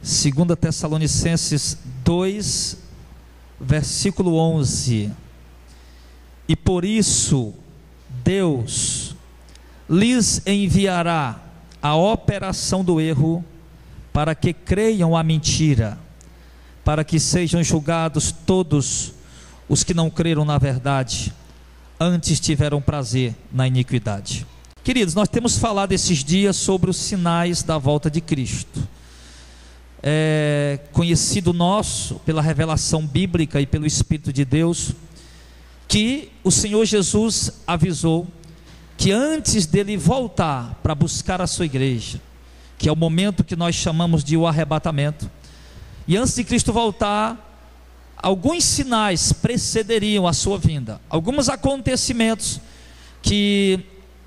2 Tessalonicenses 2, versículo 11. E por isso Deus lhes enviará a operação do erro, para que creiam a mentira, para que sejam julgados todos os que não creram na verdade, antes tiveram prazer na iniquidade. Queridos, nós temos falado esses dias sobre os sinais da volta de Cristo. É conhecido nosso, pela revelação bíblica e pelo Espírito de Deus, que o Senhor Jesus avisou que antes dele voltar para buscar a sua igreja, que é o momento que nós chamamos de o arrebatamento, e antes de Cristo voltar, alguns sinais precederiam a sua vinda, alguns acontecimentos que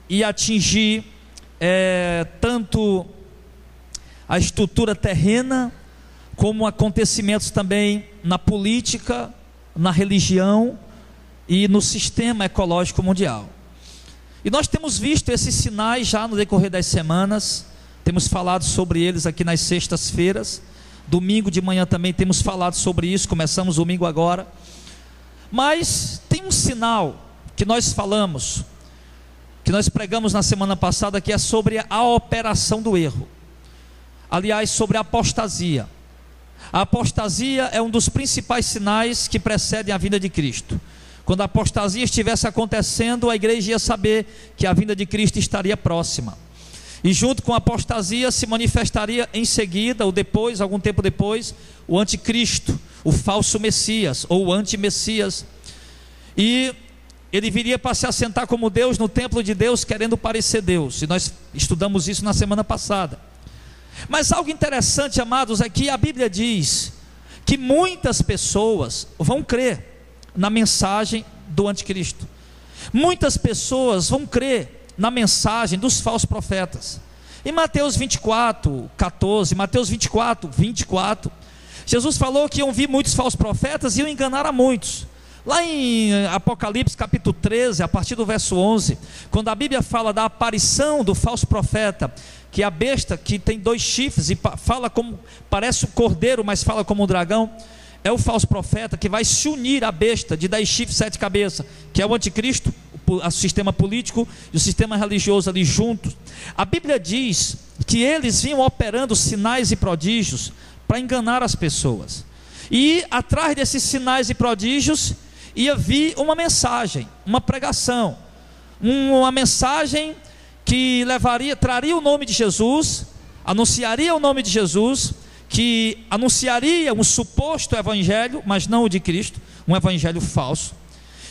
ia atingir tanto a estrutura terrena, como acontecimentos também na política, na religião e no sistema ecológico mundial. E nós temos visto esses sinais já no decorrer das semanas, temos falado sobre eles aqui nas sextas-feiras, domingo de manhã também temos falado sobre isso, começamos domingo agora. Mas tem um sinal que nós falamos, que nós pregamos na semana passada, que é sobre a operação do erro. Aliás, sobre a apostasia. A apostasia é um dos principais sinais que precedem a vinda de Cristo. Quando a apostasia estivesse acontecendo, a igreja ia saber que a vinda de Cristo estaria próxima. E junto com a apostasia se manifestaria em seguida, ou depois, algum tempo depois, o anticristo, o falso Messias, ou o anti-Messias. E ele viria para se assentar como Deus no templo de Deus, querendo parecer Deus. E nós estudamos isso na semana passada. Mas algo interessante, amados, é que a Bíblia diz que muitas pessoas vão crer na mensagem do anticristo. Muitas pessoas vão crer na mensagem dos falsos profetas. Em Mateus 24, 14, Mateus 24, 24, Jesus falou que iam vir muitos falsos profetas e iam enganar a muitos. Lá em Apocalipse capítulo 13, a partir do verso 11, quando a Bíblia fala da aparição do falso profeta, que é a besta que tem 2 chifres e fala como, parece um cordeiro, mas fala como um dragão, é o falso profeta que vai se unir à besta de 10 chifres e 7 cabeças, que é o anticristo, o sistema político e o sistema religioso ali juntos. A Bíblia diz que eles vinham operando sinais e prodígios para enganar as pessoas, e atrás desses sinais e prodígios ia vir uma mensagem, uma pregação, uma mensagem que traria o nome de Jesus, anunciaria o nome de Jesus, que anunciaria um suposto evangelho, mas não o de Cristo, um evangelho falso.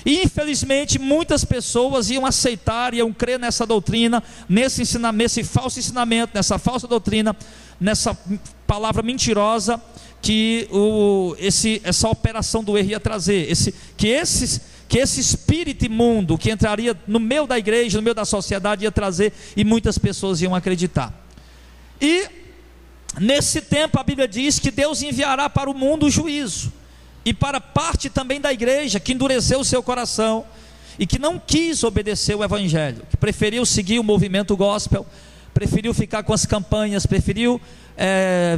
E infelizmente muitas pessoas iam aceitar, iam crer nessa doutrina, nesse falso ensinamento, nessa falsa doutrina, nessa palavra mentirosa que essa operação do erro ia trazer, que esse espírito imundo que entraria no meio da igreja, no meio da sociedade, ia trazer, e muitas pessoas iam acreditar. E nesse tempo a Bíblia diz que Deus enviará para o mundo o juízo, e para parte também da igreja que endureceu o seu coração e que não quis obedecer o evangelho, que preferiu seguir o movimento gospel, preferiu ficar com as campanhas, preferiu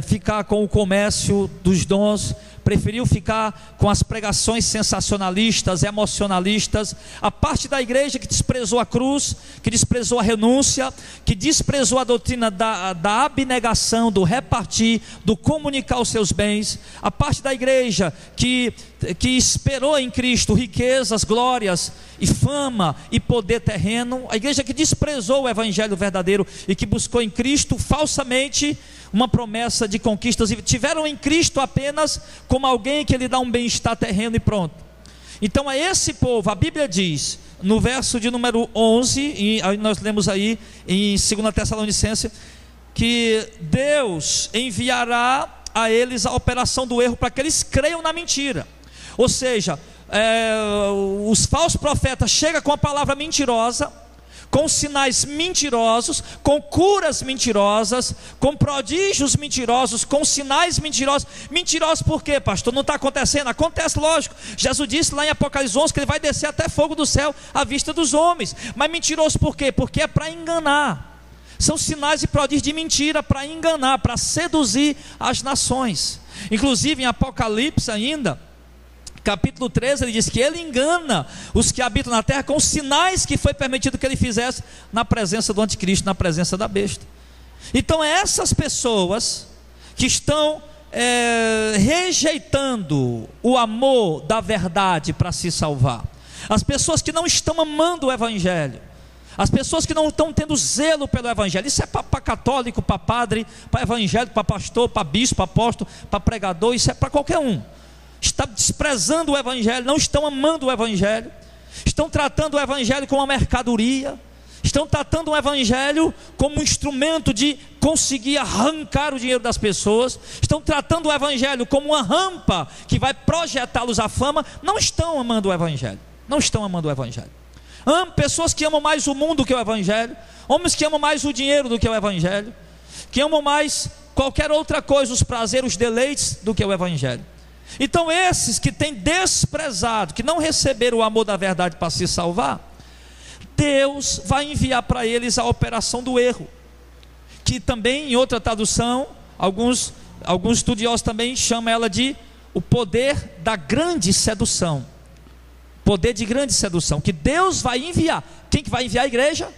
ficar com o comércio dos dons, preferiu ficar com as pregações sensacionalistas, emocionalistas. A parte da igreja que desprezou a cruz, que desprezou a renúncia, que desprezou a doutrina da abnegação, do repartir, do comunicar os seus bens. A parte da igreja que esperou em Cristo riquezas, glórias e fama e poder terreno. A igreja que desprezou o evangelho verdadeiro e que buscou em Cristo falsamente uma promessa de conquistas, e tiveram em Cristo apenas como alguém que lhe dá um bem-estar terreno e pronto. Então é esse povo, a Bíblia diz no verso de número 11, e nós lemos aí em 2 Tessalonicenses, que Deus enviará a eles a operação do erro, para que eles creiam na mentira. Ou seja, os falsos profetas chegam com a palavra mentirosa, com sinais mentirosos, com curas mentirosas, com prodígios mentirosos, com sinais mentirosos. Mentirosos por quê, pastor? Não está acontecendo? Acontece, lógico. Jesus disse lá em Apocalipse 11 que ele vai descer até fogo do céu à vista dos homens. Mas mentiroso por quê? Porque é para enganar. São sinais e prodígios de mentira para enganar, para seduzir as nações. Inclusive em Apocalipse ainda, capítulo 13, ele diz que ele engana os que habitam na terra com os sinais que foi permitido que ele fizesse na presença do anticristo, na presença da besta. Então essas pessoas que estão rejeitando o amor da verdade para se salvar, as pessoas que não estão amando o evangelho, as pessoas que não estão tendo zelo pelo evangelho, isso é para católico, para padre, para evangélico, para pastor, para bispo, para apóstolo, para pregador, isso é para qualquer um. Está desprezando o evangelho, não estão amando o evangelho, estão tratando o evangelho como uma mercadoria, estão tratando o evangelho como um instrumento de conseguir arrancar o dinheiro das pessoas, estão tratando o evangelho como uma rampa que vai projetá-los à fama. Não estão amando o evangelho, não estão amando o evangelho. Pessoas que amam mais o mundo do que o evangelho, homens que amam mais o dinheiro do que o evangelho, que amam mais qualquer outra coisa, os prazeres, os deleites, do que o evangelho. Então esses que têm desprezado, que não receberam o amor da verdade para se salvar, Deus vai enviar para eles a operação do erro, que também em outra tradução, alguns estudiosos também chamam ela de o poder da grande sedução. Poder de grande sedução, que Deus vai enviar. Quem que vai enviar a igreja?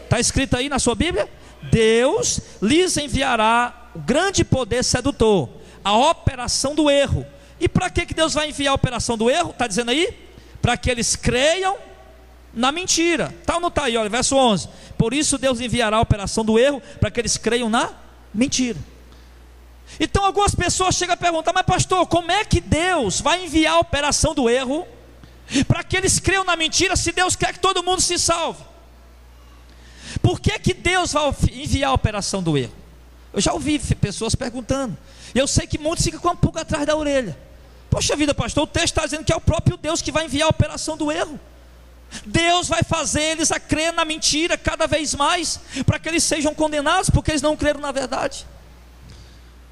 Está escrito aí na sua Bíblia? Deus lhes enviará o grande poder sedutor, a operação do erro. E para que Deus vai enviar a operação do erro? Está dizendo aí? Para que eles creiam na mentira. Está ou não está aí? Olha, verso 11. Por isso Deus enviará a operação do erro, para que eles creiam na mentira. Então algumas pessoas chegam a perguntar: mas pastor, como é que Deus vai enviar a operação do erro para que eles creiam na mentira, se Deus quer que todo mundo se salve? Por que Deus vai enviar a operação do erro? Eu já ouvi pessoas perguntando, e eu sei que muitos ficam com a pulga atrás da orelha. Poxa vida, pastor, o texto está dizendo que é o próprio Deus que vai enviar a operação do erro. Deus vai fazer eles a crer na mentira cada vez mais, para que eles sejam condenados, porque eles não creram na verdade.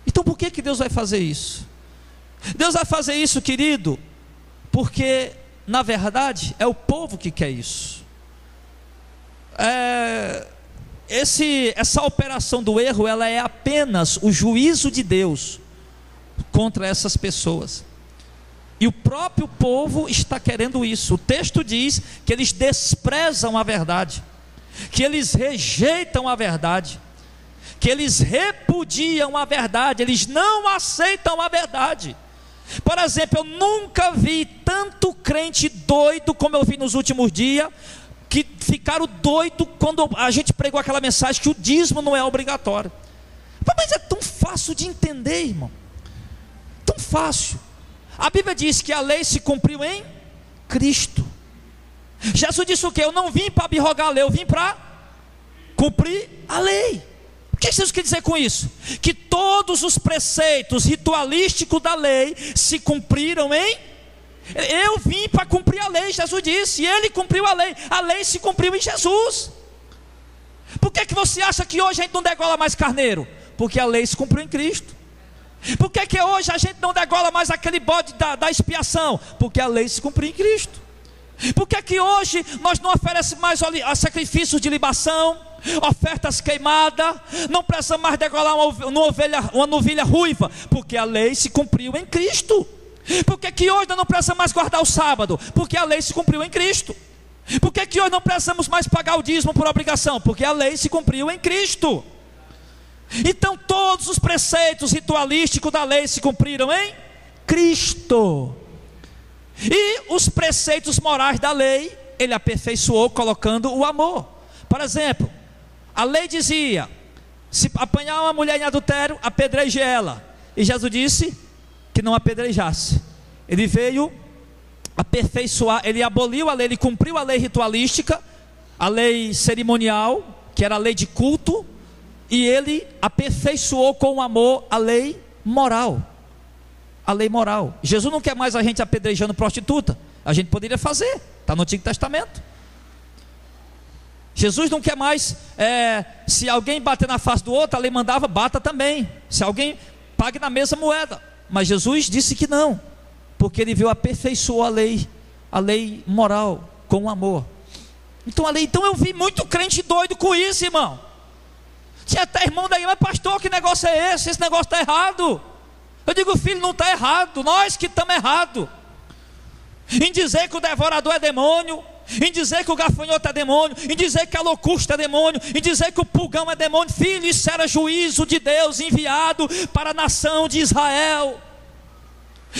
Então por que Deus vai fazer isso? Deus vai fazer isso, querido, porque na verdade é o povo que quer isso. Essa operação do erro, ela é apenas o juízo de Deus contra essas pessoas. E o próprio povo está querendo isso. O texto diz que eles desprezam a verdade, que eles rejeitam a verdade, que eles repudiam a verdade, eles não aceitam a verdade. Por exemplo, eu nunca vi tanto crente doido como eu vi nos últimos dias, que ficaram doidos quando a gente pregou aquela mensagem que o dízimo não é obrigatório. Mas é tão fácil de entender, irmão, tão fácil. A Bíblia diz que a lei se cumpriu em Cristo. Jesus disse o quê? Eu não vim para abrogar a lei, eu vim para cumprir a lei. O que Jesus quer dizer com isso? Que todos os preceitos ritualísticos da lei se cumpriram em... Eu vim para cumprir a lei, Jesus disse, e ele cumpriu a lei se cumpriu em Jesus. Por que você acha que hoje a gente não degola mais carneiro? Porque a lei se cumpriu em Cristo. Por que hoje a gente não degola mais aquele bode da expiação? Porque a lei se cumpriu em Cristo. Por que hoje nós não oferecemos mais sacrifícios de libação, ofertas queimadas, não precisamos mais degolar uma novilha ruiva? Porque a lei se cumpriu em Cristo. Por que hoje nós não precisamos mais guardar o sábado? Porque a lei se cumpriu em Cristo. Por que hoje não precisamos mais pagar o dízimo por obrigação? Porque a lei se cumpriu em Cristo. Então todos os preceitos ritualísticos da lei se cumpriram em Cristo. E os preceitos morais da lei, ele aperfeiçoou colocando o amor. Por exemplo, a lei dizia: se apanhar uma mulher em adultério, apedreje ela. E Jesus disse que não apedrejasse. Ele veio aperfeiçoar, ele aboliu a lei, ele cumpriu a lei ritualística, a lei cerimonial, que era a lei de culto, e ele aperfeiçoou com o amor a lei moral. A lei moral. Jesus não quer mais a gente apedrejando prostituta. A gente poderia fazer, está no Antigo Testamento. Jesus não quer mais, se alguém bater na face do outro, a lei mandava, bata também. Se alguém, pague na mesma moeda. Mas Jesus disse que não, porque ele veio aperfeiçoar a lei moral com o amor. Então eu vi muito crente doido com isso, irmão. Tinha até irmão daí, mas pastor, que negócio é esse? Esse negócio está errado. Eu digo, filho, não está errado, nós que estamos errados em dizer que o devorador é demônio, em dizer que o gafanhoto é demônio, em dizer que a locusta é demônio, em dizer que o pulgão é demônio. Filho, isso era juízo de Deus enviado para a nação de Israel,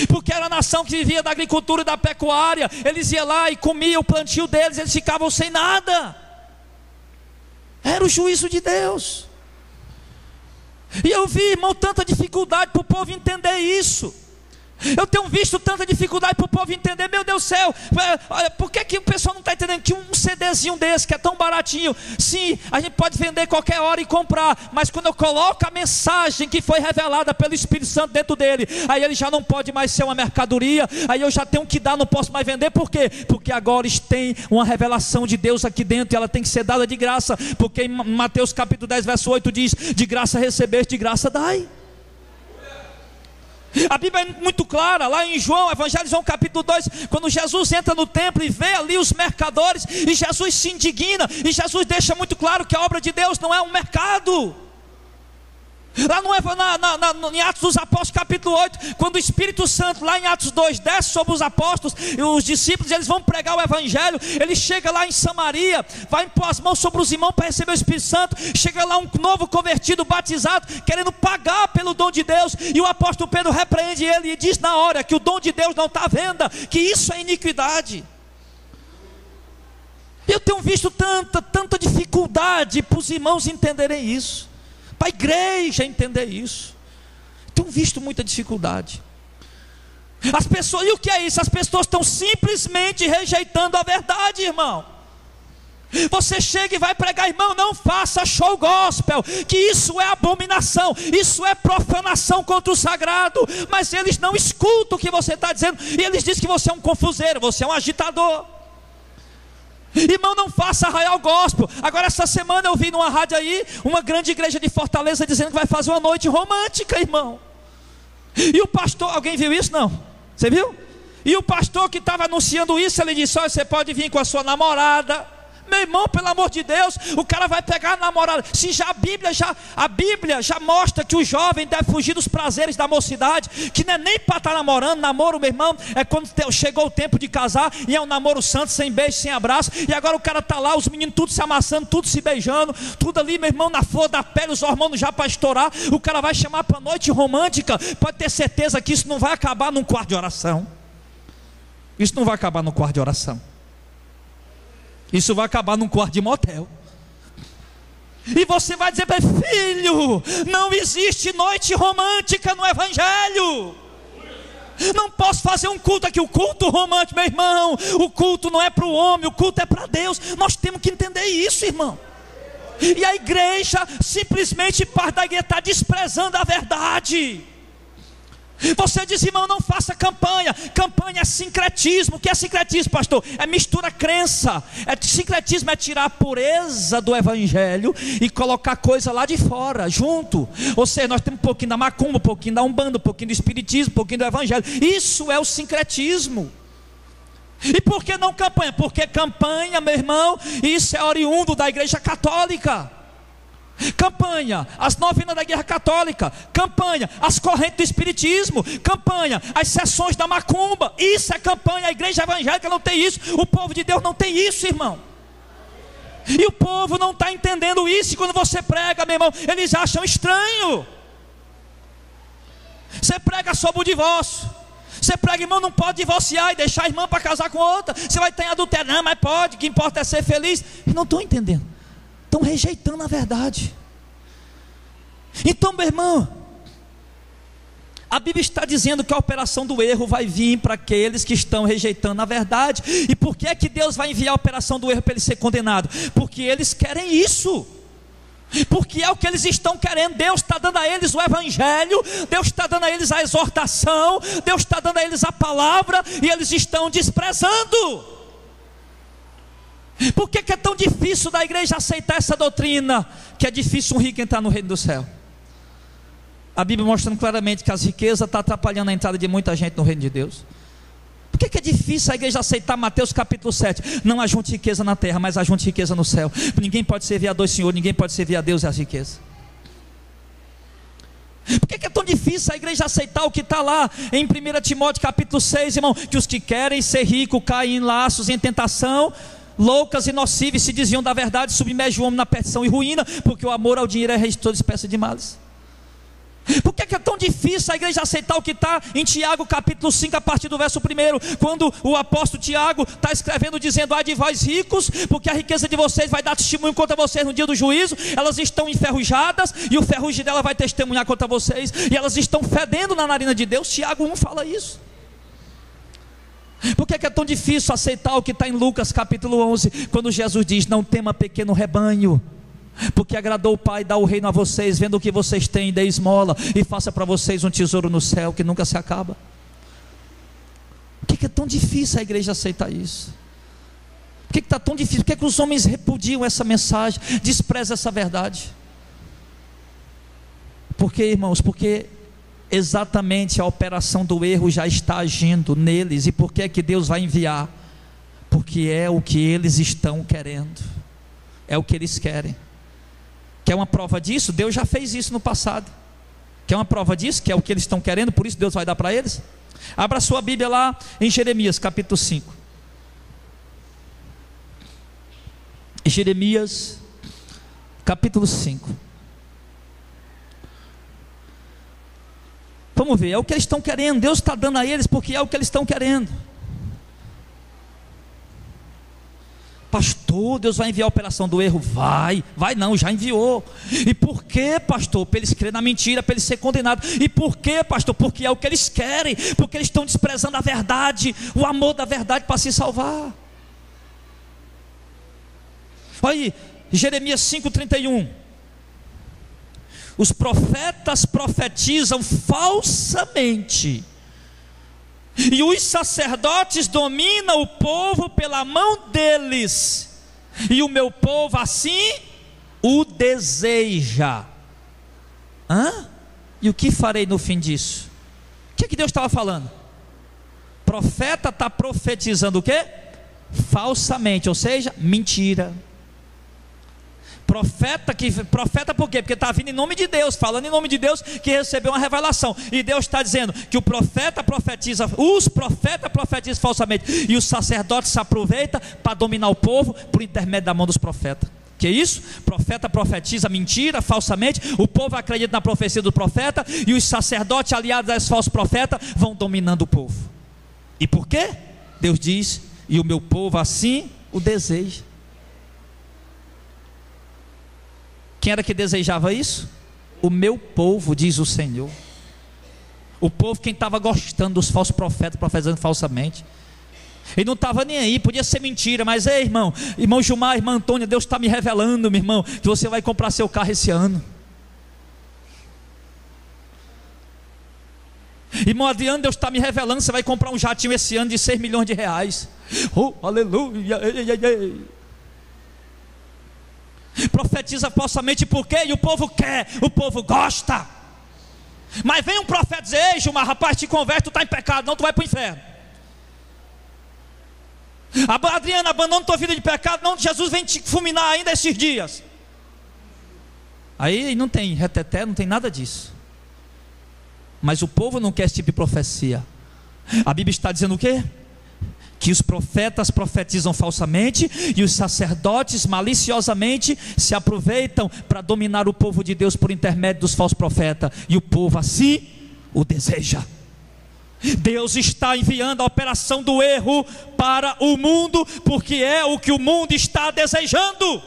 porque era a nação que vivia da agricultura e da pecuária. Eles iam lá e comiam o plantio deles, eles ficavam sem nada. Era o juízo de Deus. E eu vi, irmão, tanta dificuldade para o povo entender isso. Eu tenho visto tanta dificuldade para o povo entender. Meu Deus do céu, por que o pessoal não está entendendo que um CDzinho desse, que é tão baratinho, sim, a gente pode vender qualquer hora e comprar, mas quando eu coloco a mensagem que foi revelada pelo Espírito Santo dentro dele, aí ele já não pode mais ser uma mercadoria, aí eu já tenho que dar, não posso mais vender. Por quê? Porque agora tem uma revelação de Deus aqui dentro, e ela tem que ser dada de graça, porque em Mateus capítulo 10 verso 8 diz: de graça recebeste, de graça dai. A Bíblia é muito clara, lá em João, Evangelho de João capítulo 2, quando Jesus entra no templo e vê ali os mercadores, e Jesus se indigna, e Jesus deixa muito claro que a obra de Deus não é um mercado. Lá em Atos dos Apóstolos capítulo 8, quando o Espírito Santo lá em Atos 2 desce sobre os apóstolos e os discípulos, eles vão pregar o Evangelho. Ele chega lá em Samaria, vai impor as mãos sobre os irmãos para receber o Espírito Santo. Chega lá um novo convertido, batizado, querendo pagar pelo dom de Deus, e o apóstolo Pedro repreende ele e diz na hora que o dom de Deus não está à venda, que isso é iniquidade. Eu tenho visto tanta dificuldade para os irmãos entenderem isso, para a igreja entender isso. Tenho visto muita dificuldade. As pessoas, e o que é isso? As pessoas estão simplesmente rejeitando a verdade, irmão. Você chega e vai pregar, irmão, não faça show gospel, que isso é abominação, isso é profanação contra o sagrado. Mas eles não escutam o que você está dizendo, e eles dizem que você é um confuseiro, você é um agitador. Irmão, não faça arraial gospel. Agora essa semana eu vi numa rádio aí, uma grande igreja de Fortaleza dizendo que vai fazer uma noite romântica, irmão. E o pastor, alguém viu isso? Não? Você viu? E o pastor que estava anunciando isso, ele disse: olha, você pode vir com a sua namorada. Meu irmão, pelo amor de Deus, o cara vai pegar a namorada. Se já a Bíblia já mostra que o jovem deve fugir dos prazeres da mocidade, que não é nem para estar namorando. Namoro, meu irmão, é quando chegou o tempo de casar, e é um namoro santo, sem beijo, sem abraço. E agora o cara está lá, os meninos tudo se amassando, tudo se beijando, tudo ali, meu irmão, na flor da pele, os hormônios já para estourar. O cara vai chamar para noite romântica. Pode ter certeza que isso não vai acabar num quarto de oração. Isso não vai acabar num quarto de oração. Isso vai acabar num quarto de motel. E você vai dizer para ele: filho, não existe noite romântica no Evangelho. Não posso fazer um culto aqui, o culto romântico. Meu irmão, o culto não é para o homem, o culto é para Deus. Nós temos que entender isso, irmão. E a igreja, simplesmente parte da igreja, está desprezando a verdade. Você diz: irmão, não faça campanha. Campanha é sincretismo. O que é sincretismo, pastor? É mistura crença. Sincretismo é tirar a pureza do Evangelho e colocar coisa lá de fora, junto. Ou seja, nós temos um pouquinho da macumba, um pouquinho da umbanda, um pouquinho do espiritismo, um pouquinho do Evangelho. Isso é o sincretismo. E por que não campanha? Porque campanha, meu irmão, isso é oriundo da igreja católica. Campanha, as novenas da Igreja Católica. Campanha, as correntes do espiritismo. Campanha, as sessões da macumba. Isso é campanha. A igreja evangélica não tem isso. O povo de Deus não tem isso, irmão. E o povo não está entendendo isso. E quando você prega, meu irmão, eles acham estranho. Você prega sobre o divórcio. Você prega, irmão, não pode divorciar e deixar a irmã para casar com outra. Você vai ter adultério. Não, mas pode, o que importa é ser feliz. Eles não estão entendendo. Estão rejeitando a verdade. Então, meu irmão, a Bíblia está dizendo que a operação do erro vai vir para aqueles que estão rejeitando a verdade. E por que é que Deus vai enviar a operação do erro para ele ser condenado? Porque eles querem isso. Porque é o que eles estão querendo. Deus está dando a eles o Evangelho, Deus está dando a eles a exortação, Deus está dando a eles a palavra, e eles estão desprezando. Por que é tão difícil da igreja aceitar essa doutrina, que é difícil um rico entrar no reino do céu? A Bíblia mostrando claramente que as riquezas estão atrapalhando a entrada de muita gente no reino de Deus. Por que é difícil a igreja aceitar Mateus capítulo 7? Não ajunte riqueza na terra, mas ajunte riqueza no céu. Ninguém pode servir a dois senhores, ninguém pode servir a Deus e as riquezas. Por que é tão difícil a igreja aceitar o que está lá em 1 Timóteo capítulo 6, irmão? Que os que querem ser ricos caem em laços, em tentação, loucas e nocivas, se desviam da verdade, submergem o homem na perdição e ruína, porque o amor ao dinheiro é raiz de toda espécie de males. Por que é tão difícil a igreja aceitar o que está em Tiago capítulo 5, a partir do verso 1, quando o apóstolo Tiago está escrevendo, dizendo: ai de vós ricos, porque a riqueza de vocês vai dar testemunho contra vocês no dia do juízo. Elas estão enferrujadas, e o ferrugem dela vai testemunhar contra vocês, e elas estão fedendo na narina de Deus. Tiago 1 fala isso. Por que é tão difícil aceitar o que está em Lucas capítulo 11, quando Jesus diz: não tema, pequeno rebanho, porque agradou o Pai dar o reino a vocês, vendo o que vocês têm, dê esmola, e faça para vocês um tesouro no céu, que nunca se acaba. Por que é tão difícil a igreja aceitar isso? Por que está tão difícil? Por que os homens repudiam essa mensagem, desprezam essa verdade? Por que, irmãos? Porque exatamente a operação do erro já está agindo neles. E por que é que Deus vai enviar? Porque é o que eles estão querendo, é o que eles querem. Quer uma prova disso? Deus já fez isso no passado. Quer uma prova disso? Que é o que eles estão querendo, por isso Deus vai dar para eles? Abra sua Bíblia lá em Jeremias capítulo 5. Jeremias capítulo 5. Vamos ver, é o que eles estão querendo. Deus está dando a eles porque é o que eles estão querendo. Pastor, Deus vai enviar a operação do erro? Vai não, já enviou. E por que, pastor? Para eles crerem na mentira, para eles serem condenados. E por que, pastor? Porque é o que eles querem, porque eles estão desprezando a verdade, o amor da verdade para se salvar. Olha aí, Jeremias 5,31. Os profetas profetizam falsamente, e os sacerdotes dominam o povo pela mão deles, e o meu povo assim o deseja. E o que farei no fim disso? O que é que Deus estava falando? Profeta está profetizando o quê? Falsamente, ou seja, mentira. Profeta por quê? Porque está vindo em nome de Deus, falando em nome de Deus, que recebeu uma revelação. E Deus está dizendo que os profetas profetizam falsamente, e os sacerdotes se aproveitam para dominar o povo por intermédio da mão dos profetas. Que é isso? Profeta profetiza mentira, falsamente, o povo acredita na profecia do profeta, e os sacerdotes aliados a esses falsos profetas vão dominando o povo. E por quê? Deus diz: e o meu povo assim o deseja. Quem era que desejava isso? O meu povo, diz o Senhor. O povo, quem estava gostando dos falsos profetas, profetizando falsamente. Ele não estava nem aí, podia ser mentira, mas ei, irmão Gilmar, irmã Antônia, Deus está me revelando, meu irmão, que você vai comprar seu carro esse ano. Irmão Adriano, Deus está me revelando, você vai comprar um jatinho esse ano de 6 milhões de reais. Oh, aleluia, ei, ei, ei. Profetiza falsamente por quê? E o povo quer, o povo gosta. Mas vem um profeta dizer: ei, Gilmar, rapaz, te converte, tu está em pecado, não, tu vai para o inferno. Adriana, abandona tua vida de pecado, não, Jesus vem te fulminar ainda esses dias. Aí não tem reteté, não tem nada disso. Mas o povo não quer esse tipo de profecia. A Bíblia está dizendo o quê? Que os profetas profetizam falsamente, e os sacerdotes maliciosamente se aproveitam para dominar o povo de Deus por intermédio dos falsos profetas, e o povo assim o deseja. Deus está enviando a operação do erro para o mundo, porque é o que o mundo está desejando.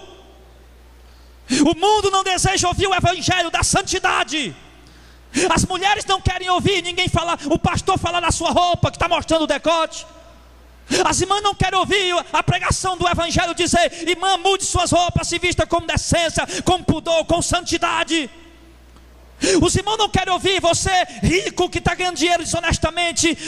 O mundo não deseja ouvir o evangelho da santidade. As mulheres não querem ouvir ninguém falar, o pastor falar na sua roupa que está mostrando o decote. As irmãs não querem ouvir a pregação do evangelho dizer: irmã, mude suas roupas, se vista com decência, com pudor, com santidade. Os irmãos não querem ouvir você, rico, que está ganhando dinheiro desonestamente,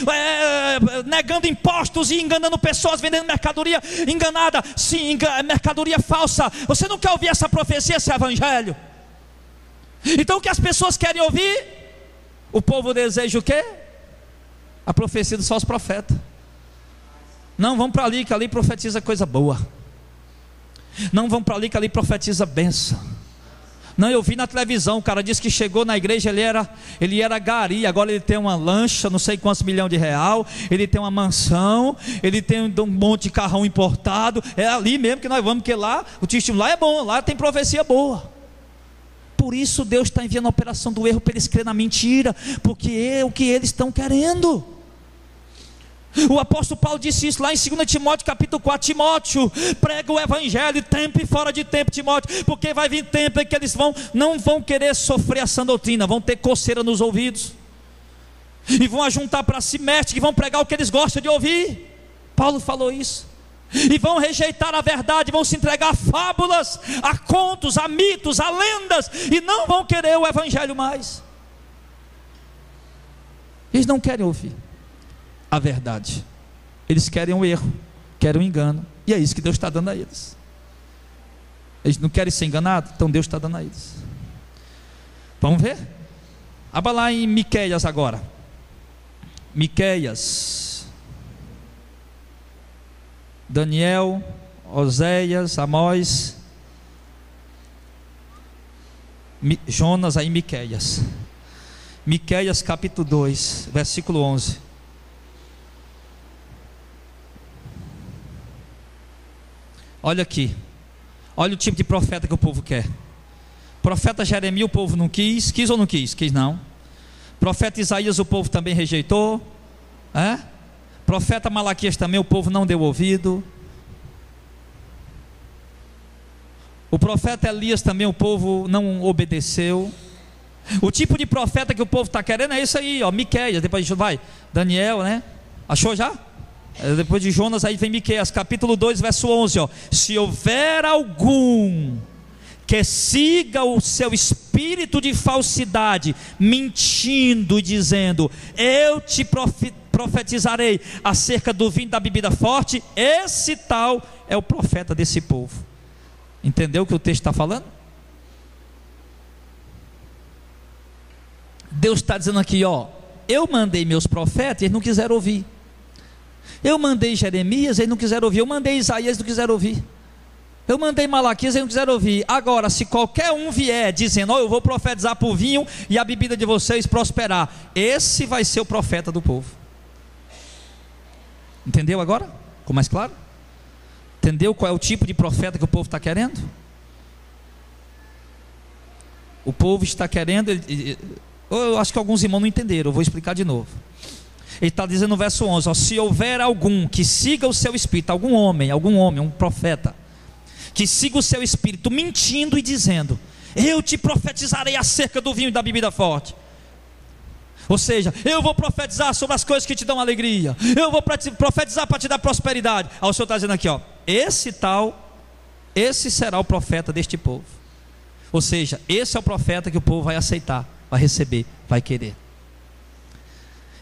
negando impostos e enganando pessoas, vendendo mercadoria enganada, sim, mercadoria falsa. Você não quer ouvir essa profecia, esse evangelho? Então o que as pessoas querem ouvir? O povo deseja o quê? A profecia dos falsos profetas. Não, vamos para ali, que ali profetiza coisa boa. Não, vamos para ali, que ali profetiza bênção. Não, eu vi na televisão, o cara disse que chegou na igreja, ele era gari, agora ele tem uma lancha, não sei quantos milhões de real, ele tem uma mansão, ele tem um monte de carrão importado. É ali mesmo que nós vamos, porque lá o testemunho lá é bom, lá tem profecia boa. Por isso Deus está enviando a operação do erro para eles crerem na mentira, porque é o que eles estão querendo. O apóstolo Paulo disse isso lá em 2 Timóteo capítulo 4, Timóteo, prega o evangelho, tempo e fora de tempo, Timóteo, porque vai vir tempo em que eles não vão querer sofrer a sã doutrina, vão ter coceira nos ouvidos, e vão ajuntar para si mestres que vão pregar o que eles gostam de ouvir. Paulo falou isso. E vão rejeitar a verdade, vão se entregar a fábulas, a contos, a mitos, a lendas, e não vão querer o evangelho mais. Eles não querem ouvir a verdade, eles querem o erro, querem o engano, e é isso que Deus está dando a eles. Eles não querem ser enganados, então Deus está dando a eles. Vamos ver? Abra lá em Miqueias agora. Miqueias, Daniel, Oséias, Amós, Jonas, aí Miqueias. Miqueias capítulo 2, versículo 11. Olha aqui, olha o tipo de profeta que o povo quer. Profeta Jeremias o povo não quis ou não quis? Quis não. Profeta Isaías o povo também rejeitou, Profeta Malaquias também o povo não deu ouvido. O profeta Elias também o povo não obedeceu. O tipo de profeta que o povo está querendo é isso aí, ó, Miqueias, depois vai, Daniel, né? Achou já? Depois de Jonas aí vem Miqueias, capítulo 2, verso 11, ó. Se houver algum que siga o seu espírito de falsidade, mentindo e dizendo, eu te profetizarei acerca do vinho da bebida forte, esse tal é o profeta desse povo. Entendeu o que o texto está falando? Deus está dizendo aqui, ó, eu mandei meus profetas e eles não quiseram ouvir. Eu mandei Jeremias, eles não quiseram ouvir. Eu mandei Isaías, eles não quiseram ouvir. Eu mandei Malaquias, eles não quiseram ouvir. Agora, se qualquer um vier dizendo, ó, eu vou profetizar para o vinho e a bebida de vocês prosperar, esse vai ser o profeta do povo. Entendeu agora? Ficou mais claro? Entendeu qual é o tipo de profeta que o povo está querendo? O povo está querendo, eu acho que alguns irmãos não entenderam, eu vou explicar de novo. Ele está dizendo no verso 11, ó, se houver algum que siga o seu espírito, algum homem, um profeta, que siga o seu espírito mentindo e dizendo, eu te profetizarei acerca do vinho e da bebida forte. Ou seja, eu vou profetizar sobre as coisas que te dão alegria, eu vou profetizar para te dar prosperidade. Aí o Senhor está dizendo aqui, ó, esse será o profeta deste povo. Ou seja, esse é o profeta que o povo vai aceitar, vai receber, vai querer.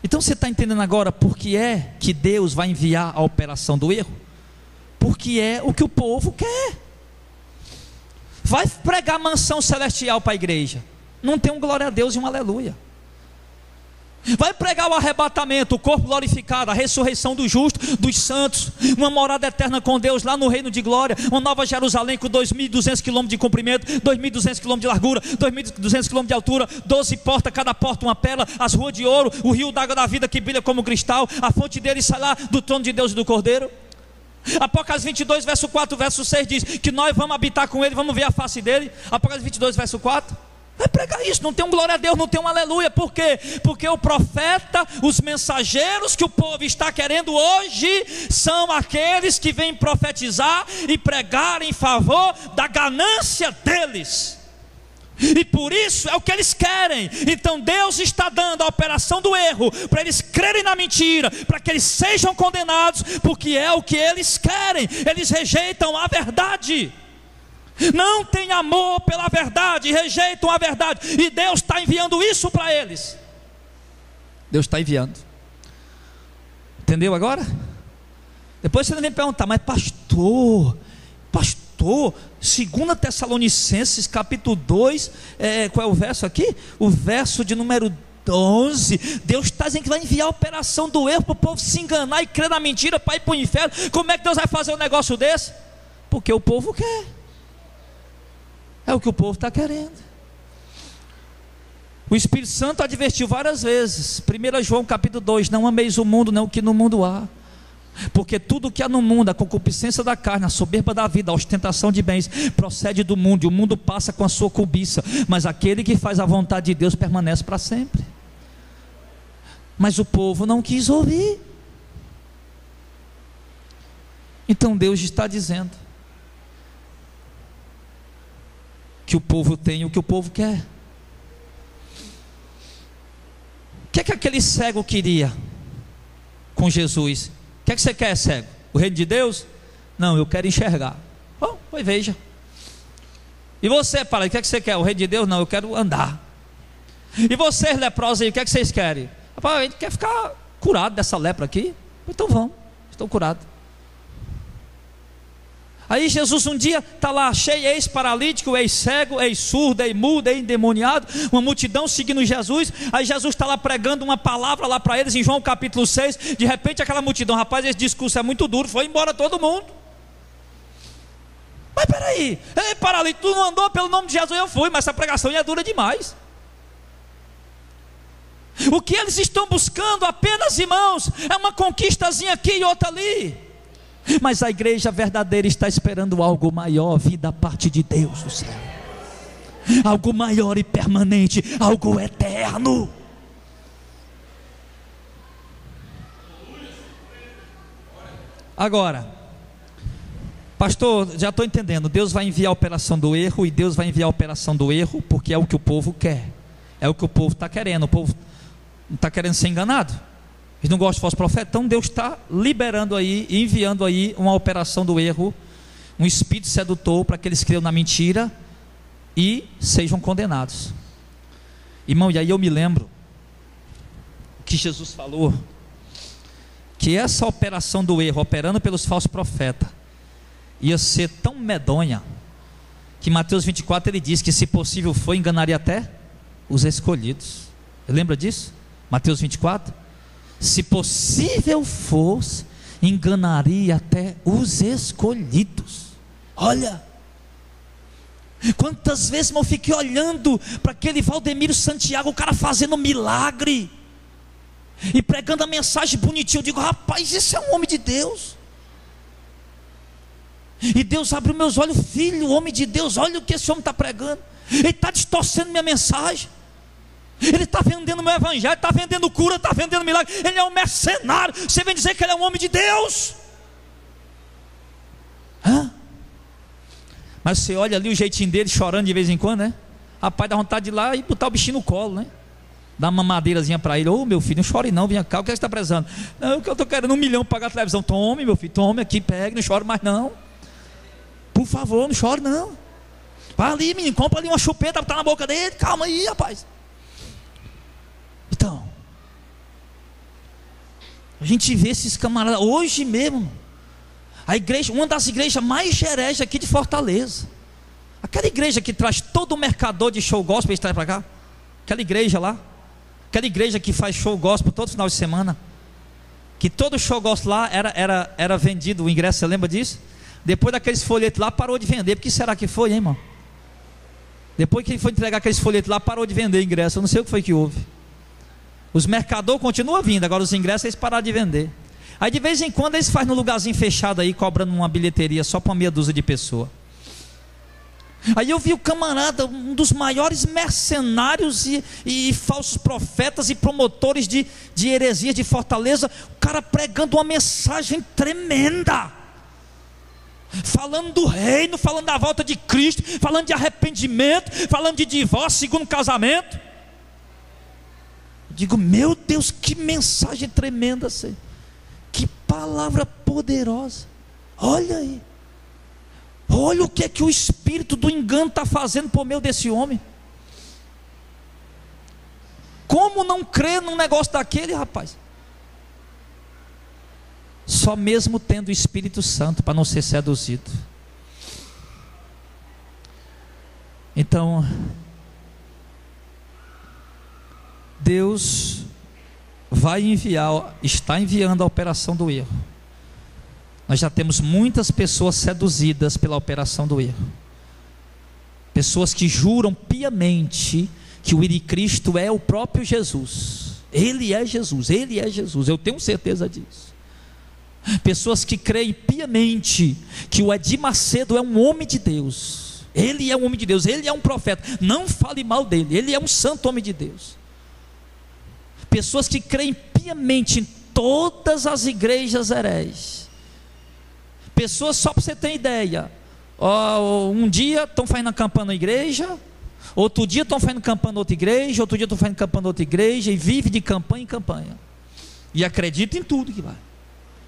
Então você está entendendo agora por que é que Deus vai enviar a operação do erro? Porque é o que o povo quer. Vai pregar mansão celestial para a igreja, não tem um glória a Deus e um aleluia. Vai pregar o arrebatamento, o corpo glorificado, a ressurreição do justo, dos santos, uma morada eterna com Deus lá no reino de glória, uma nova Jerusalém com 2.200 km de comprimento, 2.200 km de largura, 2.200 km de altura, 12 portas, cada porta uma pérola, as ruas de ouro, o rio d'água da vida que brilha como cristal, a fonte dele sai lá do trono de Deus e do Cordeiro. Apocalipse 22 verso 4, verso 6 diz que nós vamos habitar com ele, vamos ver a face dele. Apocalipse 22 verso 4. Vai pregar isso, não tem um glória a Deus, não tem um aleluia. Por quê? Porque o profeta, os mensageiros que o povo está querendo hoje, são aqueles que vêm profetizar e pregar em favor da ganância deles. E por isso é o que eles querem. Então Deus está dando a operação do erro para eles crerem na mentira, para que eles sejam condenados, porque é o que eles querem. Eles rejeitam a verdade, não tem amor pela verdade, rejeitam a verdade, e Deus está enviando isso para eles. Deus está enviando. Entendeu agora? Depois você vem perguntar, mas pastor, 2 Tessalonicenses capítulo 2, qual é o verso aqui? O verso de número 11, Deus está dizendo que vai enviar a operação do erro para o povo se enganar e crer na mentira para ir para o inferno. Como é que Deus vai fazer um negócio desse? Porque o povo quer. É o que o povo está querendo. O Espírito Santo advertiu várias vezes. 1 João capítulo 2: não ameis o mundo, não o que no mundo há. Porque tudo que há no mundo, a concupiscência da carne, a soberba da vida, a ostentação de bens, procede do mundo, e o mundo passa com a sua cobiça, mas aquele que faz a vontade de Deus permanece para sempre. Mas o povo não quis ouvir. Então Deus está dizendo que o povo tem o que o povo quer. O que é que aquele cego queria com Jesus? O que é que você quer, cego? O reino de Deus? Não, eu quero enxergar. Bom, pois veja. E você, para, o que é que você quer? O reino de Deus? Não, eu quero andar. E vocês, leprosos aí, o que é que vocês querem? Rapaz, a gente quer ficar curado dessa lepra aqui. Então vão, estão curados. Aí Jesus um dia está lá cheio, ex-paralítico, ex-cego, ex-surdo, ex-mudo, ex-endemoniado, uma multidão seguindo Jesus. Aí Jesus está lá pregando uma palavra lá para eles em João capítulo 6. De repente aquela multidão: rapaz, esse discurso é muito duro, foi embora todo mundo. Mas peraí, ei, paralítico, tu não andou pelo nome de Jesus? Eu fui, mas essa pregação é dura demais. O que eles estão buscando apenas, irmãos, é uma conquistazinha aqui e outra ali. Mas a igreja verdadeira está esperando algo maior, vida a parte de Deus do céu, algo maior e permanente, algo eterno. Agora, pastor, já estou entendendo. Deus vai enviar a operação do erro, e Deus vai enviar a operação do erro porque é o que o povo quer, é o que o povo está querendo. O povo não está querendo ser enganado, eles não gostam de falsos profetas. Então Deus está liberando aí, enviando aí uma operação do erro, um espírito sedutor, para que eles creiam na mentira e sejam condenados. Irmão, e aí eu me lembro que Jesus falou que essa operação do erro, operando pelos falsos profetas, ia ser tão medonha, que Mateus 24 ele diz que, se possível for, enganaria até os escolhidos. Lembra disso? Mateus 24: se possível fosse, enganaria até os escolhidos. Olha, quantas vezes eu fiquei olhando para aquele Valdemiro Santiago, o cara fazendo milagre e pregando a mensagem bonitinha. Eu digo: rapaz, esse é um homem de Deus. E Deus abre meus olhos: filho, homem de Deus, olha o que esse homem está pregando. Ele está distorcendo minha mensagem, ele está vendendo meu evangelho, está vendendo cura, está vendendo milagre. Ele é um mercenário. Você vem dizer que ele é um homem de Deus? Hã? Mas você olha ali o jeitinho dele, chorando de vez em quando, né? Rapaz, dá vontade de ir lá e botar o bichinho no colo, né? Dar uma madeirazinha para ele: ô meu filho, não chore não, vem cá, o que você está precisando? Não, que eu estou querendo 1 milhão para pagar a televisão. Tome, meu filho, tome aqui, pegue, não chore mais não. Por favor, não chore não. Vai ali, menino, compra ali uma chupeta, botar na boca dele. Calma aí, rapaz. Então, a gente vê esses camaradas hoje mesmo. A igreja, uma das igrejas mais hereges aqui de Fortaleza, aquela igreja que traz todo o mercador de show gospel, traz para cá. Aquela igreja lá, aquela igreja que faz show gospel todo final de semana, que todo show gospel lá era vendido o ingresso. Você lembra disso? Depois daqueles folhetos lá, parou de vender. Por que será que foi, hein, irmão? Depois que ele foi entregar aqueles folhetos lá, parou de vender ingresso. Eu não sei o que foi que houve. Os mercadores continuam vindo, agora os ingressos eles pararam de vender. Aí de vez em quando eles fazem num lugarzinho fechado aí, cobrando uma bilheteria só para 1/2 dúzia de pessoas. Aí eu vi o camarada, um dos maiores mercenários e falsos profetas e promotores de heresias de Fortaleza, o cara pregando uma mensagem tremenda, falando do reino, falando da volta de Cristo, falando de arrependimento, falando de divórcio, segundo casamento. Eu digo: meu Deus, que mensagem tremenda, Senhor. Que palavra poderosa. Olha aí, olha o que é que o espírito do engano está fazendo por meio desse homem. Como não crer num negócio daquele, rapaz? Só mesmo tendo o Espírito Santo para não ser seduzido. Então, Deus vai enviar, está enviando a operação do erro. Nós já temos muitas pessoas seduzidas pela operação do erro. Pessoas que juram piamente que o Cristo é o próprio Jesus. Ele é Jesus, Ele é Jesus, eu tenho certeza disso. Pessoas que creem piamente que o Edir Macedo é um homem de Deus. Ele é um homem de Deus, ele é um profeta. Não fale mal dele, ele é um santo homem de Deus. Pessoas que creem piamente em todas as igrejas heréis. Pessoas, só para você ter ideia, um dia estão fazendo campanha na igreja, outro dia estão fazendo campanha na outra igreja, outro dia estão fazendo campanha na outra igreja, e vive de campanha em campanha, e acredita em tudo que vai,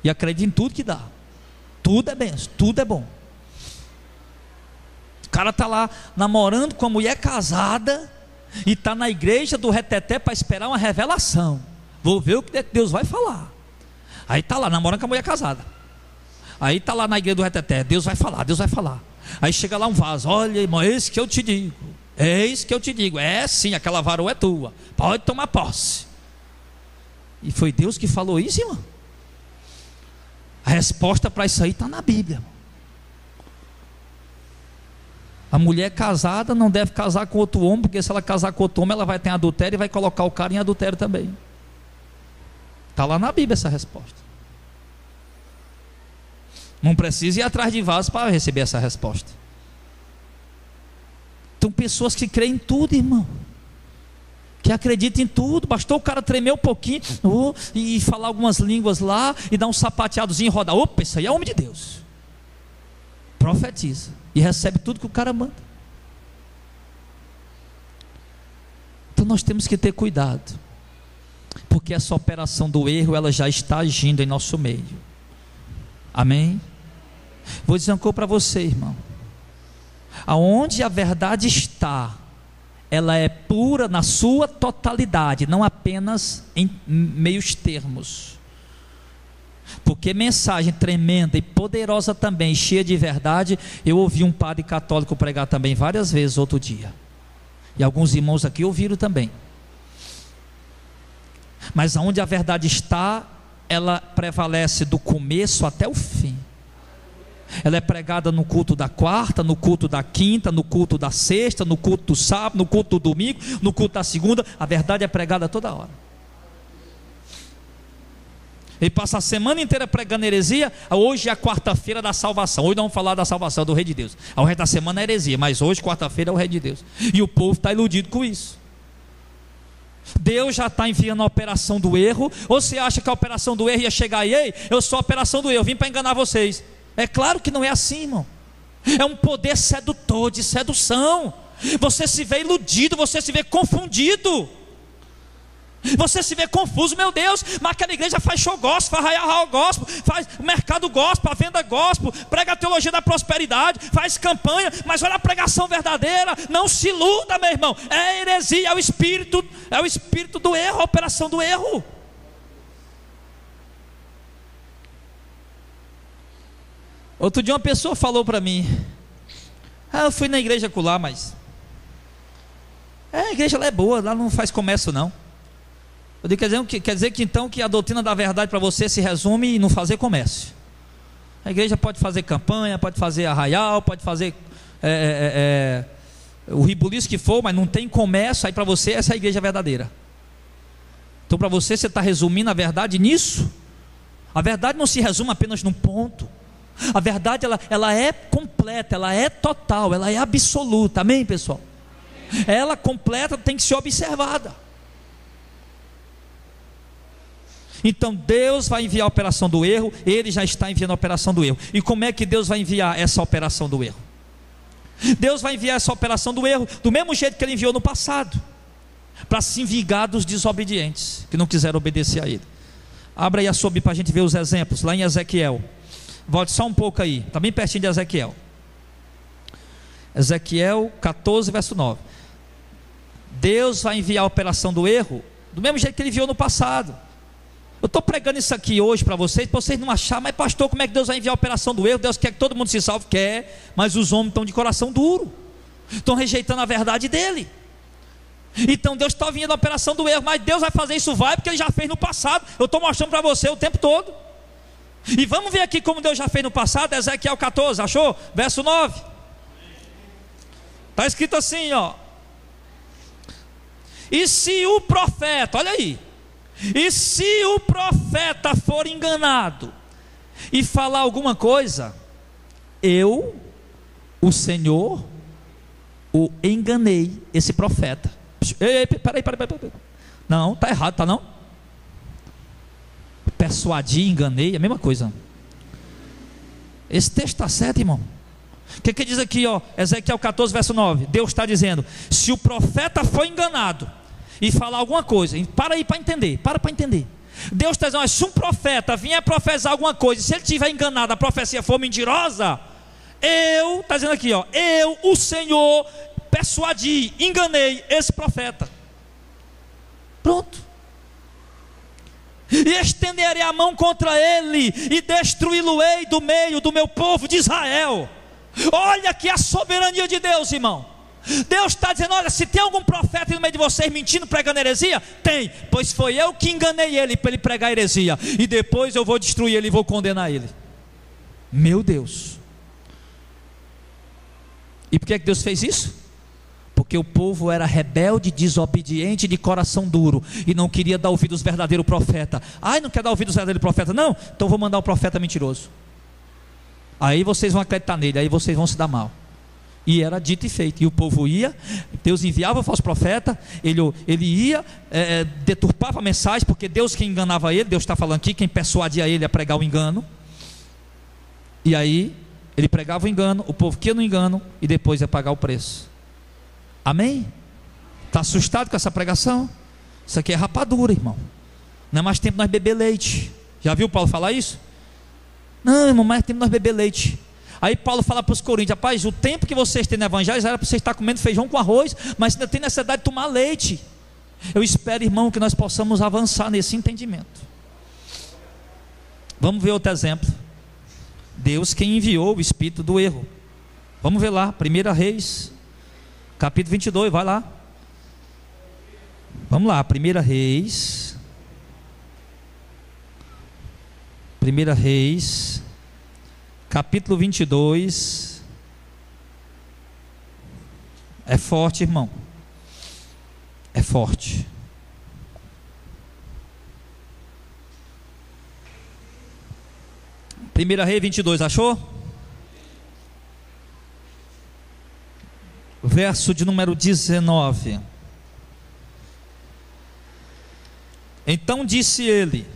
e acredita em tudo que dá. Tudo é benção, tudo é bom. O cara está lá namorando com a mulher casada, e está na igreja do reteté para esperar uma revelação. Vou ver o que Deus vai falar. Aí está lá namorando com a mulher casada. Aí está lá na igreja do reteté, Deus vai falar, Deus vai falar. Aí chega lá um vaso, olha irmão, eis que eu te digo. Eis que eu te digo, é sim, aquela varoa é tua, pode tomar posse. E foi Deus que falou isso, irmão? A resposta para isso aí está na Bíblia, irmão. A mulher casada não deve casar com outro homem, porque se ela casar com outro homem, ela vai ter adultério e vai colocar o cara em adultério também. Está lá na Bíblia essa resposta. Não precisa ir atrás de vaso para receber essa resposta. Então, pessoas que creem em tudo, irmão, que acreditam em tudo. Bastou o cara tremer um pouquinho e falar algumas línguas lá, e dar um sapateadozinho e rodar. Opa, isso aí é homem de Deus. Profetiza e recebe tudo que o cara manda. Então nós temos que ter cuidado, porque essa operação do erro, ela já está agindo em nosso meio. Amém? Vou dizer uma coisa para você, irmão. Aonde a verdade está, ela é pura na sua totalidade, não apenas em meios termos. Porque mensagem tremenda e poderosa também, cheia de verdade. Eu ouvi um padre católico pregar também várias vezes outro dia, e alguns irmãos aqui ouviram também. Mas aonde a verdade está, ela prevalece do começo até o fim. Ela é pregada no culto da quarta, no culto da quinta, no culto da sexta, no culto do sábado, no culto do domingo, no culto da segunda. A verdade é pregada toda hora. Ele passa a semana inteira pregando heresia. Hoje é a quarta-feira da salvação. Hoje não vamos falar da salvação do Rei de Deus. O resto da semana é heresia, mas hoje, quarta-feira, é o Rei de Deus. E o povo está iludido com isso. Deus já está enviando a operação do erro. Ou você acha que a operação do erro ia chegar e ei, eu sou a operação do erro, vim para enganar vocês? É claro que não é assim, irmão. É um poder sedutor, de sedução. Você se vê iludido, você se vê confundido, você se vê confuso. Meu Deus, mas aquela igreja faz show gospel, faz arraial gospel, faz mercado gospel, a venda gospel, prega a teologia da prosperidade, faz campanha, mas olha a pregação verdadeira. Não se iluda, meu irmão, é heresia, é o espírito do erro, a operação do erro. Outro dia uma pessoa falou para mim, eu fui na igreja acolá, mas a igreja lá é boa, lá não faz comércio não. Eu digo, quer dizer que então que a doutrina da verdade para você se resume em não fazer comércio. A igreja pode fazer campanha, pode fazer arraial, pode fazer o ribuliço que for, mas não tem comércio. Aí para você essa é a igreja verdadeira. Então para você está resumindo a verdade nisso. A verdade não se resume apenas num ponto. A verdade ela é completa, ela é total, ela é absoluta. Amém, pessoal? Ela completa tem que ser observada. Então Deus vai enviar a operação do erro. Ele já está enviando a operação do erro. E como é que Deus vai enviar essa operação do erro? Deus vai enviar essa operação do erro do mesmo jeito que Ele enviou no passado, para se vingar dos desobedientes, que não quiseram obedecer a Ele. Abra aí a sua Bíblia para a gente ver os exemplos, lá em Ezequiel. Volte só um pouco aí, está bem pertinho de Ezequiel. Ezequiel 14, verso 9. Deus vai enviar a operação do erro do mesmo jeito que Ele enviou no passado. Eu estou pregando isso aqui hoje para vocês não acharem, mas pastor, como é que Deus vai enviar a operação do erro? Deus quer que todo mundo se salve? Quer, mas os homens estão de coração duro, estão rejeitando a verdade dele. Então Deus está vindo a operação do erro, mas Deus vai fazer isso, porque Ele já fez no passado. Eu estou mostrando para você o tempo todo. E vamos ver aqui como Deus já fez no passado. Ezequiel 14, achou? Verso 9. Está escrito assim, ó. E se o profeta, olha aí, e se o profeta for enganado e falar alguma coisa, eu, o Senhor, o enganei, esse profeta. Ei, peraí. Não, está errado, tá não? Persuadi, enganei, é a mesma coisa. Esse texto está certo, irmão. O que diz aqui, ó, Ezequiel 14, verso 9? Deus está dizendo: se o profeta for enganado e falar alguma coisa, para aí para entender, para entender. Deus está dizendo: se um profeta vier profetizar alguma coisa, se ele estiver enganado, a profecia for mentirosa, está dizendo aqui, ó, eu, o Senhor, persuadi, enganei esse profeta. Pronto. E estenderei a mão contra ele e destruí-lo-ei do meio do meu povo de Israel. Olha aqui a soberania de Deus, irmão. Deus está dizendo: olha, se tem algum profeta no meio de vocês mentindo, pregando heresia, tem, pois foi eu que enganei ele para ele pregar heresia, e depois eu vou destruir ele e vou condenar ele. Meu Deus. E por que Deus fez isso? Porque o povo era rebelde, desobediente, de coração duro, e não queria dar ouvidos aos verdadeiros profetas. Ai, não quer dar ouvidos aos verdadeiros profetas? Não, então vou mandar um profeta mentiroso. Aí vocês vão acreditar nele, aí vocês vão se dar mal. E era dito e feito. E o povo ia, Deus enviava o falso profeta, ele ia, deturpava a mensagem, porque Deus quem enganava ele, Deus está falando aqui, quem persuadia ele a pregar o engano. E aí ele pregava o engano, o povo que ia no engano, e depois ia pagar o preço. Amém? Está assustado com essa pregação? Isso aqui é rapadura, irmão. Não é mais tempo nós beber leite. Já viu Paulo falar isso? Não, irmão, mais tempo nós beber leite. Aí Paulo fala para os coríntios: rapaz, o tempo que vocês têm no evangelho era para vocês estar comendo feijão com arroz, mas ainda tem necessidade de tomar leite. Eu espero, irmão, que nós possamos avançar nesse entendimento. Vamos ver outro exemplo. Deus quem enviou o espírito do erro. Vamos ver lá, 1 Reis, capítulo 22, vai lá. Vamos lá, 1 Reis. 1 Reis, capítulo 22. É forte, irmão. É forte. Primeira Reis 22, achou? Verso de número 19. Então disse ele,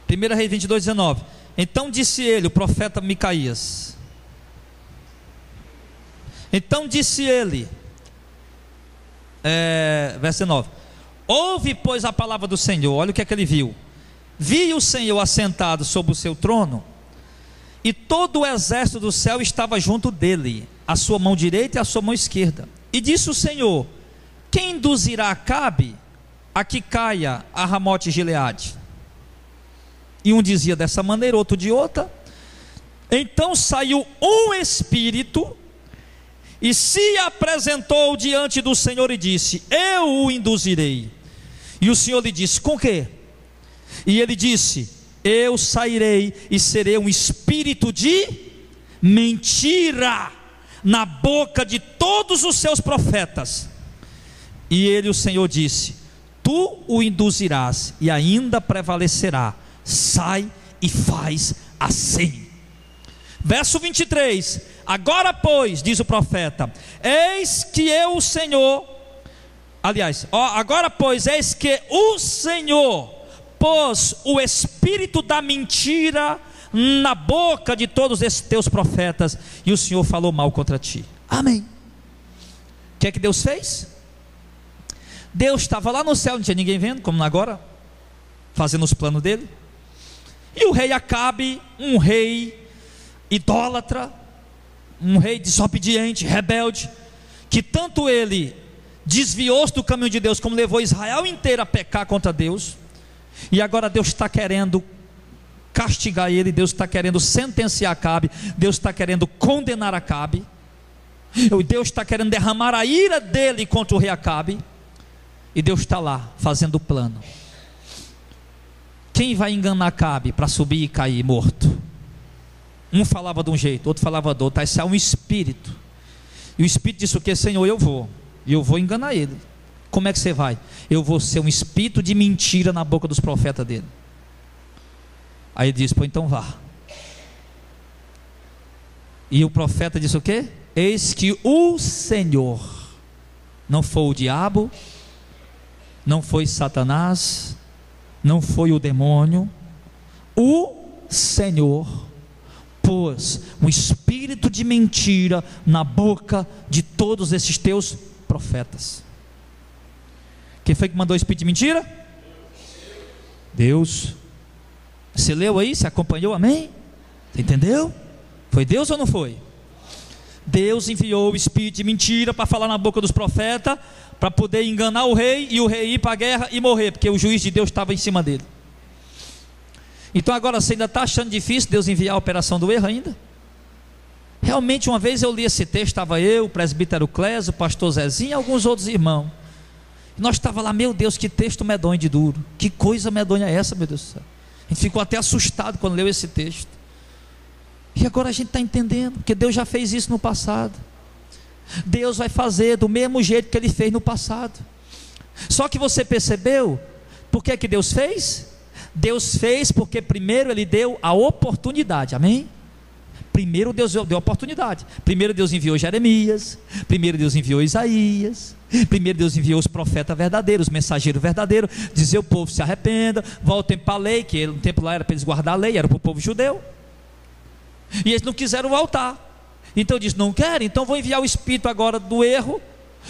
1 Reis 22, 19. Então disse ele, o profeta Micaías. Então disse ele, verso 19: ouve, pois, a palavra do Senhor. Olha o que é que ele viu. Vi o Senhor assentado sobre o seu trono, e todo o exército do céu estava junto dele, a sua mão direita e a sua mão esquerda. E disse o Senhor: quem induzirá Acabe a que caia a Ramote Gileade? E um dizia dessa maneira, outro de outra. Então saiu um espírito e se apresentou diante do Senhor e disse: eu o induzirei. E o Senhor lhe disse: com quê? E ele disse: eu sairei e serei um espírito de mentira na boca de todos os seus profetas. E ele, o Senhor, disse: tu o induzirás e ainda prevalecerá. Sai e faz assim. Verso 23: agora, pois, diz o profeta, eis que eu, o Senhor, agora, pois, eis que o Senhor pôs o espírito da mentira na boca de todos esses teus profetas, e o Senhor falou mal contra ti. Amém. O que é que Deus fez? Deus estava lá no céu, não tinha ninguém vendo, como agora, fazendo os planos dele. E o rei Acabe, um rei idólatra, um rei desobediente, rebelde, que tanto ele desviou-se do caminho de Deus, como levou Israel inteiro a pecar contra Deus. E agora Deus está querendo castigar ele, Deus está querendo sentenciar Acabe, Deus está querendo condenar Acabe, Deus está querendo derramar a ira dele contra o rei Acabe. E Deus está lá fazendo o plano. Quem vai enganar Acabe para subir e cair morto? Um falava de um jeito, outro falava do outro. Esse é um espírito E o Espírito disse o que? Senhor, eu vou. E eu vou enganar ele. Como é que você vai? Eu vou ser um espírito de mentira na boca dos profetas dele. Aí ele disse, pô, então vá. E o profeta disse o que? Eis que o Senhor, não foi o diabo, não foi Satanás, não foi o demônio, o Senhor pôs um espírito de mentira na boca de todos esses teus profetas. Quem foi que mandou o espírito de mentira? Deus. Você leu aí? Você acompanhou? Amém? Você entendeu? Foi Deus ou não foi? Deus enviou o espírito de mentira para falar na boca dos profetas, para poder enganar o rei, e o rei ir para a guerra e morrer, porque o juiz de Deus estava em cima dele. Então agora você ainda está achando difícil Deus enviar a operação do erro ainda? Realmente uma vez eu li esse texto, estava eu, o presbítero Clésio, o pastor Zezinho e alguns outros irmãos. Nós estávamos lá, meu Deus, que texto medonho de duro. Que coisa medonha é essa, meu Deus do céu. A gente ficou até assustado quando leu esse texto. E agora a gente está entendendo, porque Deus já fez isso no passado. Deus vai fazer do mesmo jeito que Ele fez no passado. Só que você percebeu, por que que Deus fez? Deus fez porque primeiro Ele deu a oportunidade, amém? Primeiro Deus deu a oportunidade. Primeiro Deus enviou Jeremias, primeiro Deus enviou Isaías, primeiro Deus enviou os profetas verdadeiros, os mensageiros verdadeiros, dizer ao povo se arrependa, voltem para a lei, que no tempo lá era para eles guardar a lei, era para o povo judeu. E eles não quiseram voltar. Então disse, não querem, então vou enviar o espírito agora do erro,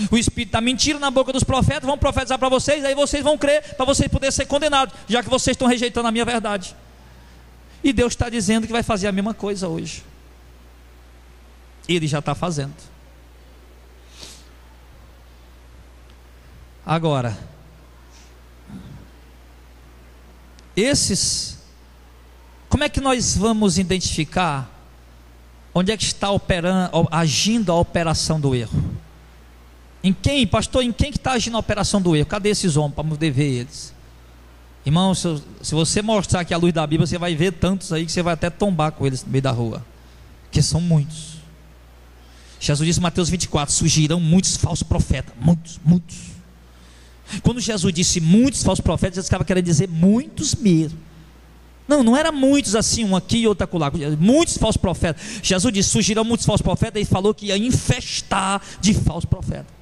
o espírito da mentira na boca dos profetas, vão profetizar para vocês, aí vocês vão crer, para vocês poderem ser condenados, já que vocês estão rejeitando a minha verdade. E Deus está dizendo que vai fazer a mesma coisa hoje. Ele já está fazendo. Agora, como é que nós vamos identificar onde é que está agindo a operação do erro? Em quem, pastor, em quem que está agindo a operação do erro? Cadê esses homens para poder ver eles? Irmão, se você mostrar aqui a luz da Bíblia, você vai ver tantos aí que você vai até tombar com eles no meio da rua, que são muitos. Jesus disse em Mateus 24, surgirão muitos falsos profetas, muitos. Quando Jesus disse muitos falsos profetas, Jesus estava querendo dizer muitos mesmo. Não era muitos assim, um aqui e outro acolá, muitos falsos profetas. Jesus disse, surgirão muitos falsos profetas, e falou que ia infestar de falsos profetas.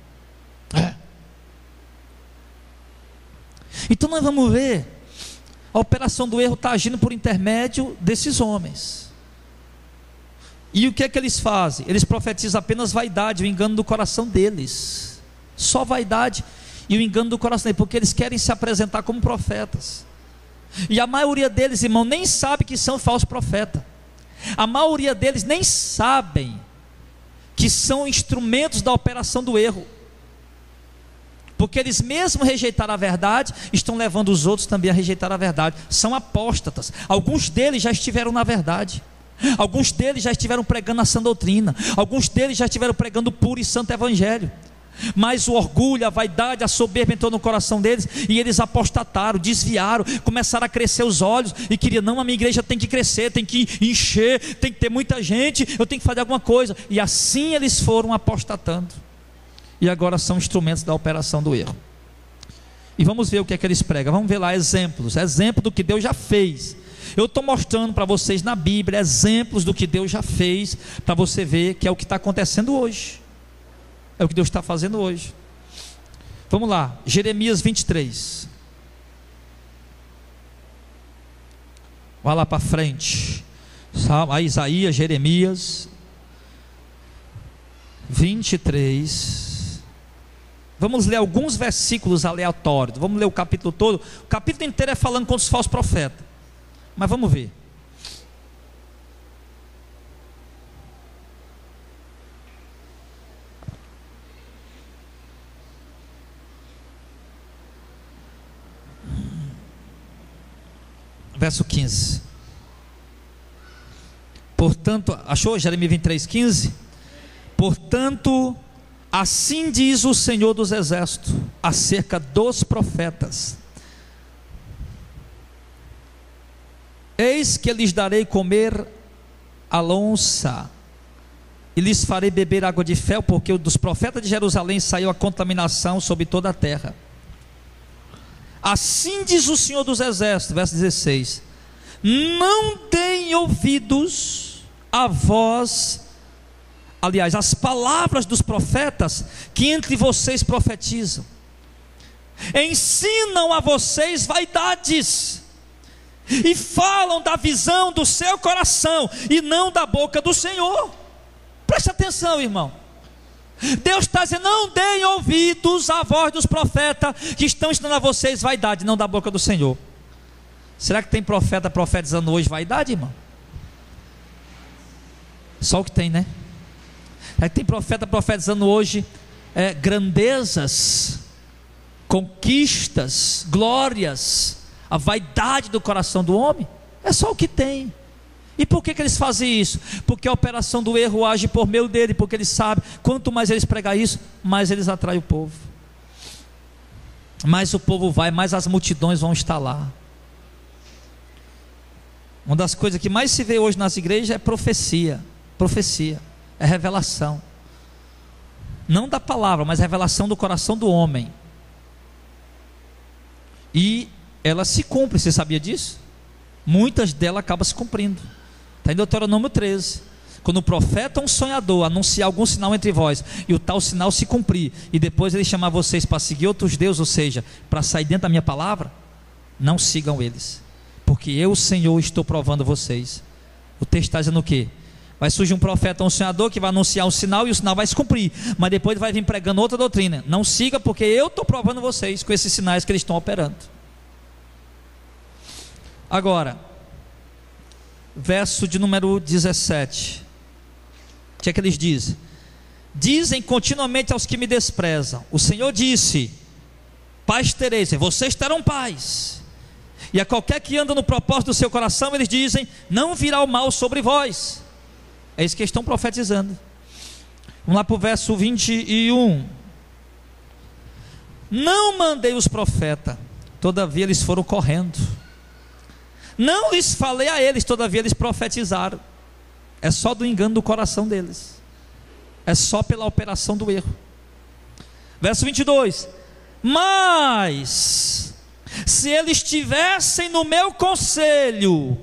Então nós vamos ver, a operação do erro está agindo por intermédio desses homens. E o que é que eles fazem? Eles profetizam apenas vaidade, o engano do coração deles. Só vaidade e o engano do coração deles, porque eles querem se apresentar como profetas. E a maioria deles, irmão, nem sabe que são falsos profetas. A maioria deles nem sabem que são instrumentos da operação do erro. Porque eles mesmo rejeitaram a verdade, estão levando os outros também a rejeitar a verdade. São apóstatas. Alguns deles já estiveram na verdade. Alguns deles já estiveram pregando a sã doutrina. Alguns deles já estiveram pregando o puro e santo evangelho. Mas o orgulho, a vaidade, a soberba entrou no coração deles, e eles apostataram, desviaram, começaram a crescer os olhos, e queriam, não, a minha igreja tem que crescer, tem que encher, tem que ter muita gente, eu tenho que fazer alguma coisa. E assim eles foram apostatando, e agora são instrumentos da operação do erro. E vamos ver o que é que eles pregam. Vamos ver lá exemplo do que Deus já fez. Eu estou mostrando para vocês na Bíblia exemplos do que Deus já fez, para você ver que é o que está acontecendo hoje, é o que Deus está fazendo hoje. Vamos lá, Jeremias 23. Vai lá para frente. A Isaías, Jeremias 23. Vamos ler alguns versículos aleatórios. Vamos ler o capítulo todo. O capítulo inteiro é falando contra os falsos profetas. Mas vamos ver. Verso 15. Portanto, achou Jeremias 23, 15? Portanto, assim diz o Senhor dos Exércitos acerca dos profetas: eis que lhes darei comer a lonça e lhes farei beber água de fel, porque dos profetas de Jerusalém saiu a contaminação sobre toda a terra. Assim diz o Senhor dos Exércitos, verso 16: não deem ouvidos à voz, aliás, às palavras dos profetas que entre vocês profetizam. Ensinam a vocês vaidades e falam da visão do seu coração e não da boca do Senhor. Preste atenção, irmão. Deus está dizendo: não deem ouvidos à voz dos profetas que estão ensinando a vocês vaidade, não da boca do Senhor. Será que tem profeta profetizando hoje vaidade, irmão? Só o que tem, né? Será que tem profeta profetizando hoje grandezas, conquistas, glórias, a vaidade do coração do homem? É só o que tem. E por que eles fazem isso? Porque a operação do erro age por meio dele, porque eles sabem, quanto mais eles pregar isso, mais eles atraem o povo, mais o povo vai, mais as multidões vão estar lá. Uma das coisas que mais se vê hoje nas igrejas é profecia, é revelação, não da palavra, mas revelação do coração do homem, e ela se cumpre. Você sabia disso? Muitas delas acabam se cumprindo. Está em Deuteronômio 13, quando o profeta ou um sonhador anunciar algum sinal entre vós, e o tal sinal se cumprir, e depois ele chamar vocês para seguir outros deuses, ou seja, para sair dentro da minha palavra, não sigam eles, porque eu, o Senhor, estou provando vocês. O texto está dizendo o quê? Vai surgir um profeta ou um sonhador que vai anunciar um sinal, e o sinal vai se cumprir, mas depois vai vir pregando outra doutrina. Não siga, porque eu estou provando vocês com esses sinais que eles estão operando. Agora, verso de número 17, o que é que eles dizem? Dizem continuamente aos que me desprezam: o Senhor disse, paz tereis, vocês terão paz. E a qualquer que anda no propósito do seu coração, eles dizem, não virá o mal sobre vós. É isso que eles estão profetizando. Vamos lá para o verso 21. Não mandei os profetas, todavia eles foram correndo. Não lhes falei a eles, todavia eles profetizaram. É só do engano do coração deles, é só pela operação do erro. Verso 22: mas se eles estivessem no meu conselho,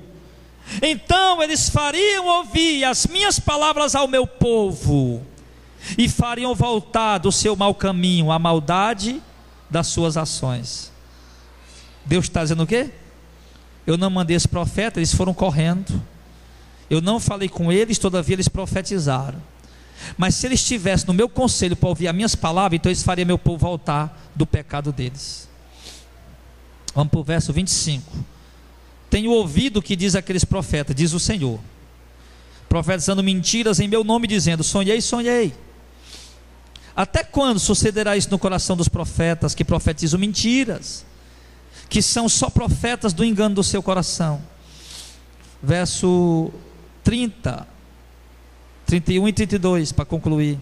então eles fariam ouvir as minhas palavras ao meu povo, e fariam voltar do seu mau caminho, a maldade das suas ações. Deus está dizendo o quê? Eu não mandei esse profeta, eles foram correndo. Eu não falei com eles, todavia eles profetizaram. Mas se eles estivessem no meu conselho para ouvir as minhas palavras, então eles fariam meu povo voltar do pecado deles. Vamos para o verso 25. Tenho ouvido o que diz aqueles profetas, diz o Senhor, profetizando mentiras em meu nome, dizendo, sonhei, sonhei. Até quando sucederá isso no coração dos profetas que profetizam mentiras, que são só profetas do engano do seu coração? Verso 30, 31 e 32, para concluir.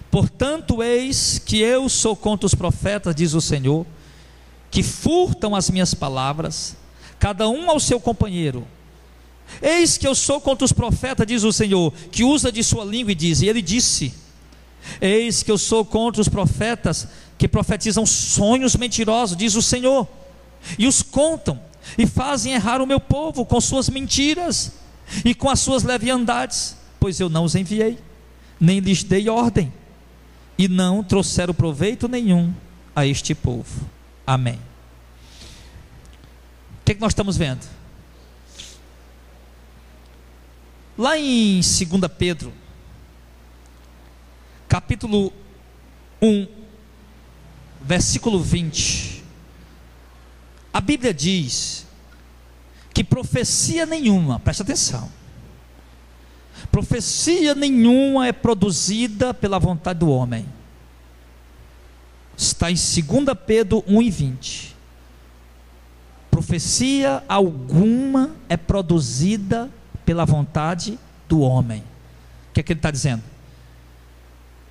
Portanto, eis que eu sou contra os profetas, diz o Senhor, que furtam as minhas palavras, cada um ao seu companheiro. Eis que eu sou contra os profetas, diz o Senhor, que usa de sua língua e diz, e ele disse, eis que eu sou contra os profetas que profetizam sonhos mentirosos, diz o Senhor, e os contam, e fazem errar o meu povo com suas mentiras, e com as suas leviandades, pois eu não os enviei, nem lhes dei ordem, e não trouxeram proveito nenhum a este povo. Amém. O que nós estamos vendo? Lá em 2 Pedro, capítulo 1, versículo 20, a Bíblia diz que profecia nenhuma, presta atenção, profecia nenhuma é produzida pela vontade do homem. Está em 2 Pedro 1 e 20. Profecia alguma é produzida pela vontade do homem. O que é que ele está dizendo?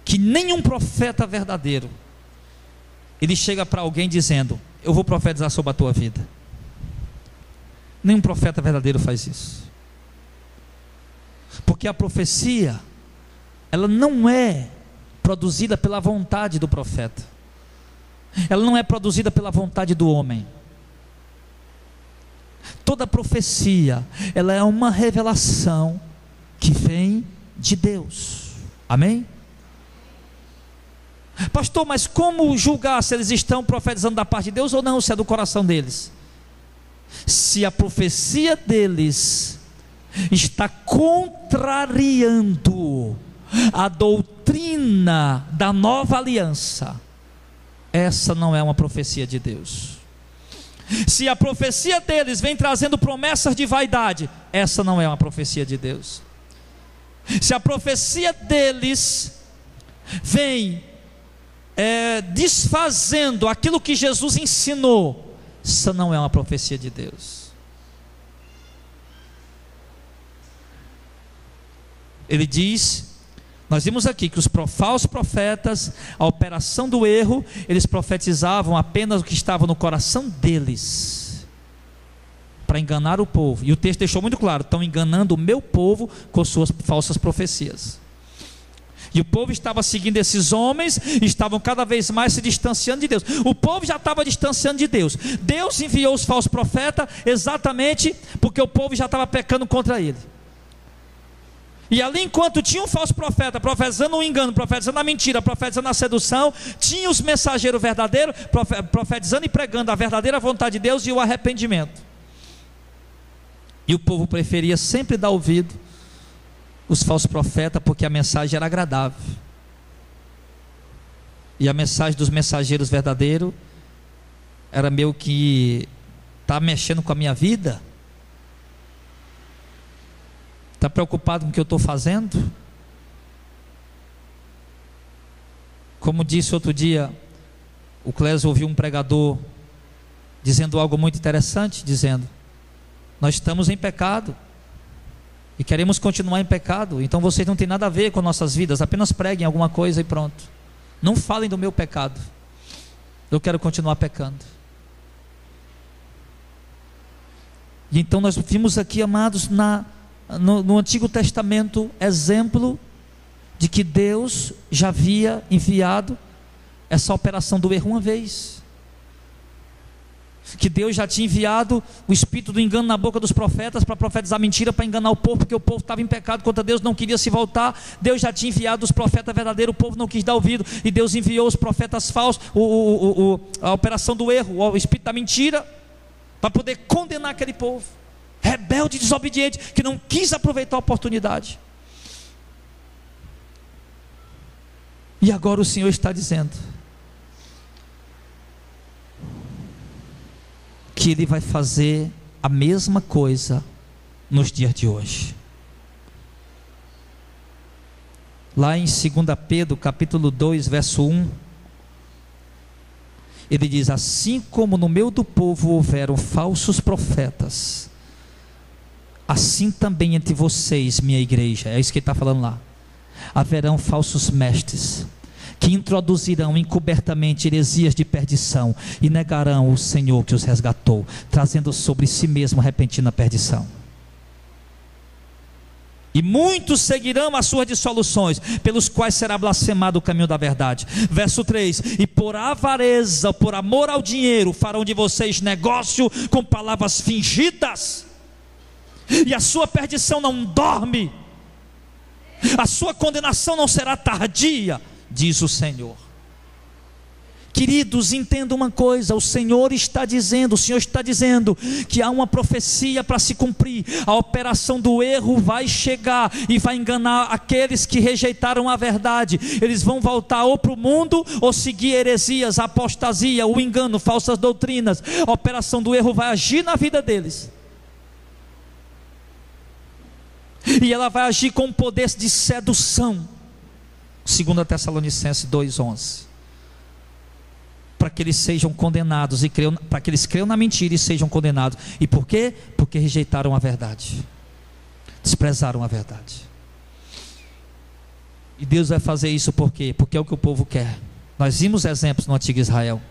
Que nenhum profeta verdadeiro, ele chega para alguém dizendo, eu vou profetizar sobre a tua vida. Nenhum profeta verdadeiro faz isso. Porque a profecia ela não é produzida pela vontade do profeta, ela não é produzida pela vontade do homem. Toda profecia, ela é uma revelação que vem de Deus. Amém? Pastor, mas como julgar se eles estão profetizando da parte de Deus ou não, se é do coração deles? Se a profecia deles está contrariando a doutrina da nova aliança, essa não é uma profecia de Deus. Se a profecia deles vem trazendo promessas de vaidade, essa não é uma profecia de Deus. Se a profecia deles vem desfazendo aquilo que Jesus ensinou, essa não é uma profecia de Deus. Ele diz, nós vimos aqui que os falsos profetas, a operação do erro, eles profetizavam apenas o que estava no coração deles, para enganar o povo. E o texto deixou muito claro: estão enganando o meu povo com suas falsas profecias. E o povo estava seguindo esses homens, estavam cada vez mais se distanciando de Deus. O povo já estava distanciando de Deus. Deus enviou os falsos profetas exatamente porque o povo já estava pecando contra ele. E ali, enquanto tinha um falso profeta profetizando o engano, profetizando a mentira, profetizando a sedução, tinha os mensageiros verdadeiros profetizando e pregando a verdadeira vontade de Deus e o arrependimento. E o povo preferia sempre dar ouvido os falsos profetas, porque a mensagem era agradável. E a mensagem dos mensageiros verdadeiros era meio que: está mexendo com a minha vida? Está preocupado com o que eu estou fazendo? Como disse outro dia, o Clésio ouviu um pregador dizendo algo muito interessante, dizendo: nós estamos em pecado e queremos continuar em pecado, então vocês não têm nada a ver com nossas vidas, apenas preguem alguma coisa e pronto. Não falem do meu pecado, eu quero continuar pecando. E então nós vimos aqui, amados, no Antigo Testamento, exemplo de que Deus já havia enviado essa operação do erro uma vez, que Deus já tinha enviado o espírito do engano na boca dos profetas para profetizar mentira, para enganar o povo, porque o povo estava em pecado contra Deus, não queria se voltar. Deus já tinha enviado os profetas verdadeiros, o povo não quis dar ouvido, e Deus enviou os profetas falsos, a operação do erro, o espírito da mentira, para poder condenar aquele povo rebelde e desobediente, que não quis aproveitar a oportunidade. E agora o Senhor está dizendo que Ele vai fazer a mesma coisa nos dias de hoje. Lá em 2 Pedro capítulo 2 verso 1, ele diz: assim como no meio do povo houveram falsos profetas, assim também entre vocês, minha igreja, é isso que ele está falando lá, haverão falsos mestres, que introduzirão encobertamente heresias de perdição, e negarão o Senhor que os resgatou, trazendo sobre si mesmo repentina perdição. E muitos seguirão as suas dissoluções, pelos quais será blasfemado o caminho da verdade. Verso 3: e por avareza, por amor ao dinheiro, farão de vocês negócio com palavras fingidas, e a sua perdição não dorme, a sua condenação não será tardia, diz o Senhor. Queridos, entenda uma coisa: o Senhor está dizendo que há uma profecia para se cumprir. A operação do erro vai chegar e vai enganar aqueles que rejeitaram a verdade. Eles vão voltar ou para o mundo, ou seguir heresias, apostasia, o engano, falsas doutrinas. A operação do erro vai agir na vida deles, e ela vai agir com poder de sedução. 2 Tessalonicenses 2:11, para que eles sejam condenados para que eles creiam na mentira e sejam condenados. E por quê? Porque rejeitaram a verdade, desprezaram a verdade. E Deus vai fazer isso por quê? Porque é o que o povo quer. Nós vimos exemplos no antigo Israel.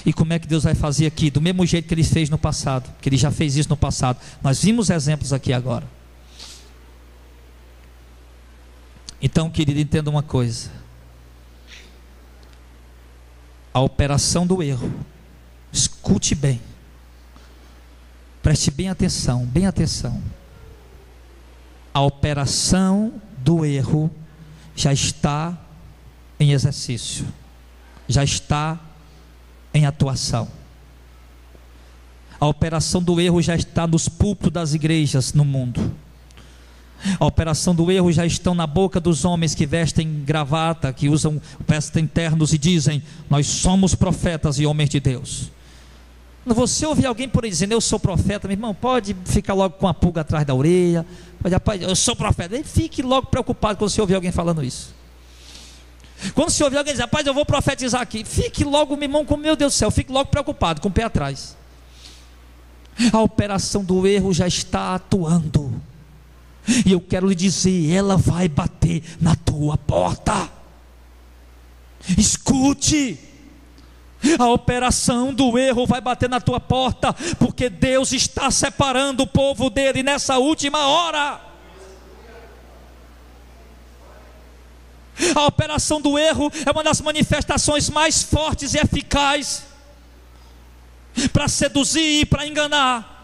E como é que Deus vai fazer aqui? Do mesmo jeito que Ele fez no passado, que Ele já fez isso no passado. Nós vimos exemplos aqui agora. Então, querido, entenda uma coisa: a operação do erro, escute bem, preste bem atenção, bem atenção. A operação do erro já está em exercício, já está em atuação. A operação do erro já está nos púlpitos das igrejas no mundo. A operação do erro já está na boca dos homens que vestem gravata, que usam vestem ternos e dizem: nós somos profetas e homens de Deus. Quando você ouvir alguém por aí dizendo: eu sou profeta, meu irmão, pode ficar logo com a pulga atrás da orelha. Pode, rapaz, eu sou profeta. E fique logo preocupado quando você ouvir alguém falando isso. Quando você ouvir alguém dizer: rapaz, eu vou profetizar aqui, fique logo, meu irmão, com meu Deus do céu, fique logo preocupado, com o pé atrás. A operação do erro já está atuando. E eu quero lhe dizer, ela vai bater na tua porta. Escute, a operação do erro vai bater na tua porta, porque Deus está separando o povo dele nessa última hora. A operação do erro é uma das manifestações mais fortes e eficazes para seduzir e para enganar.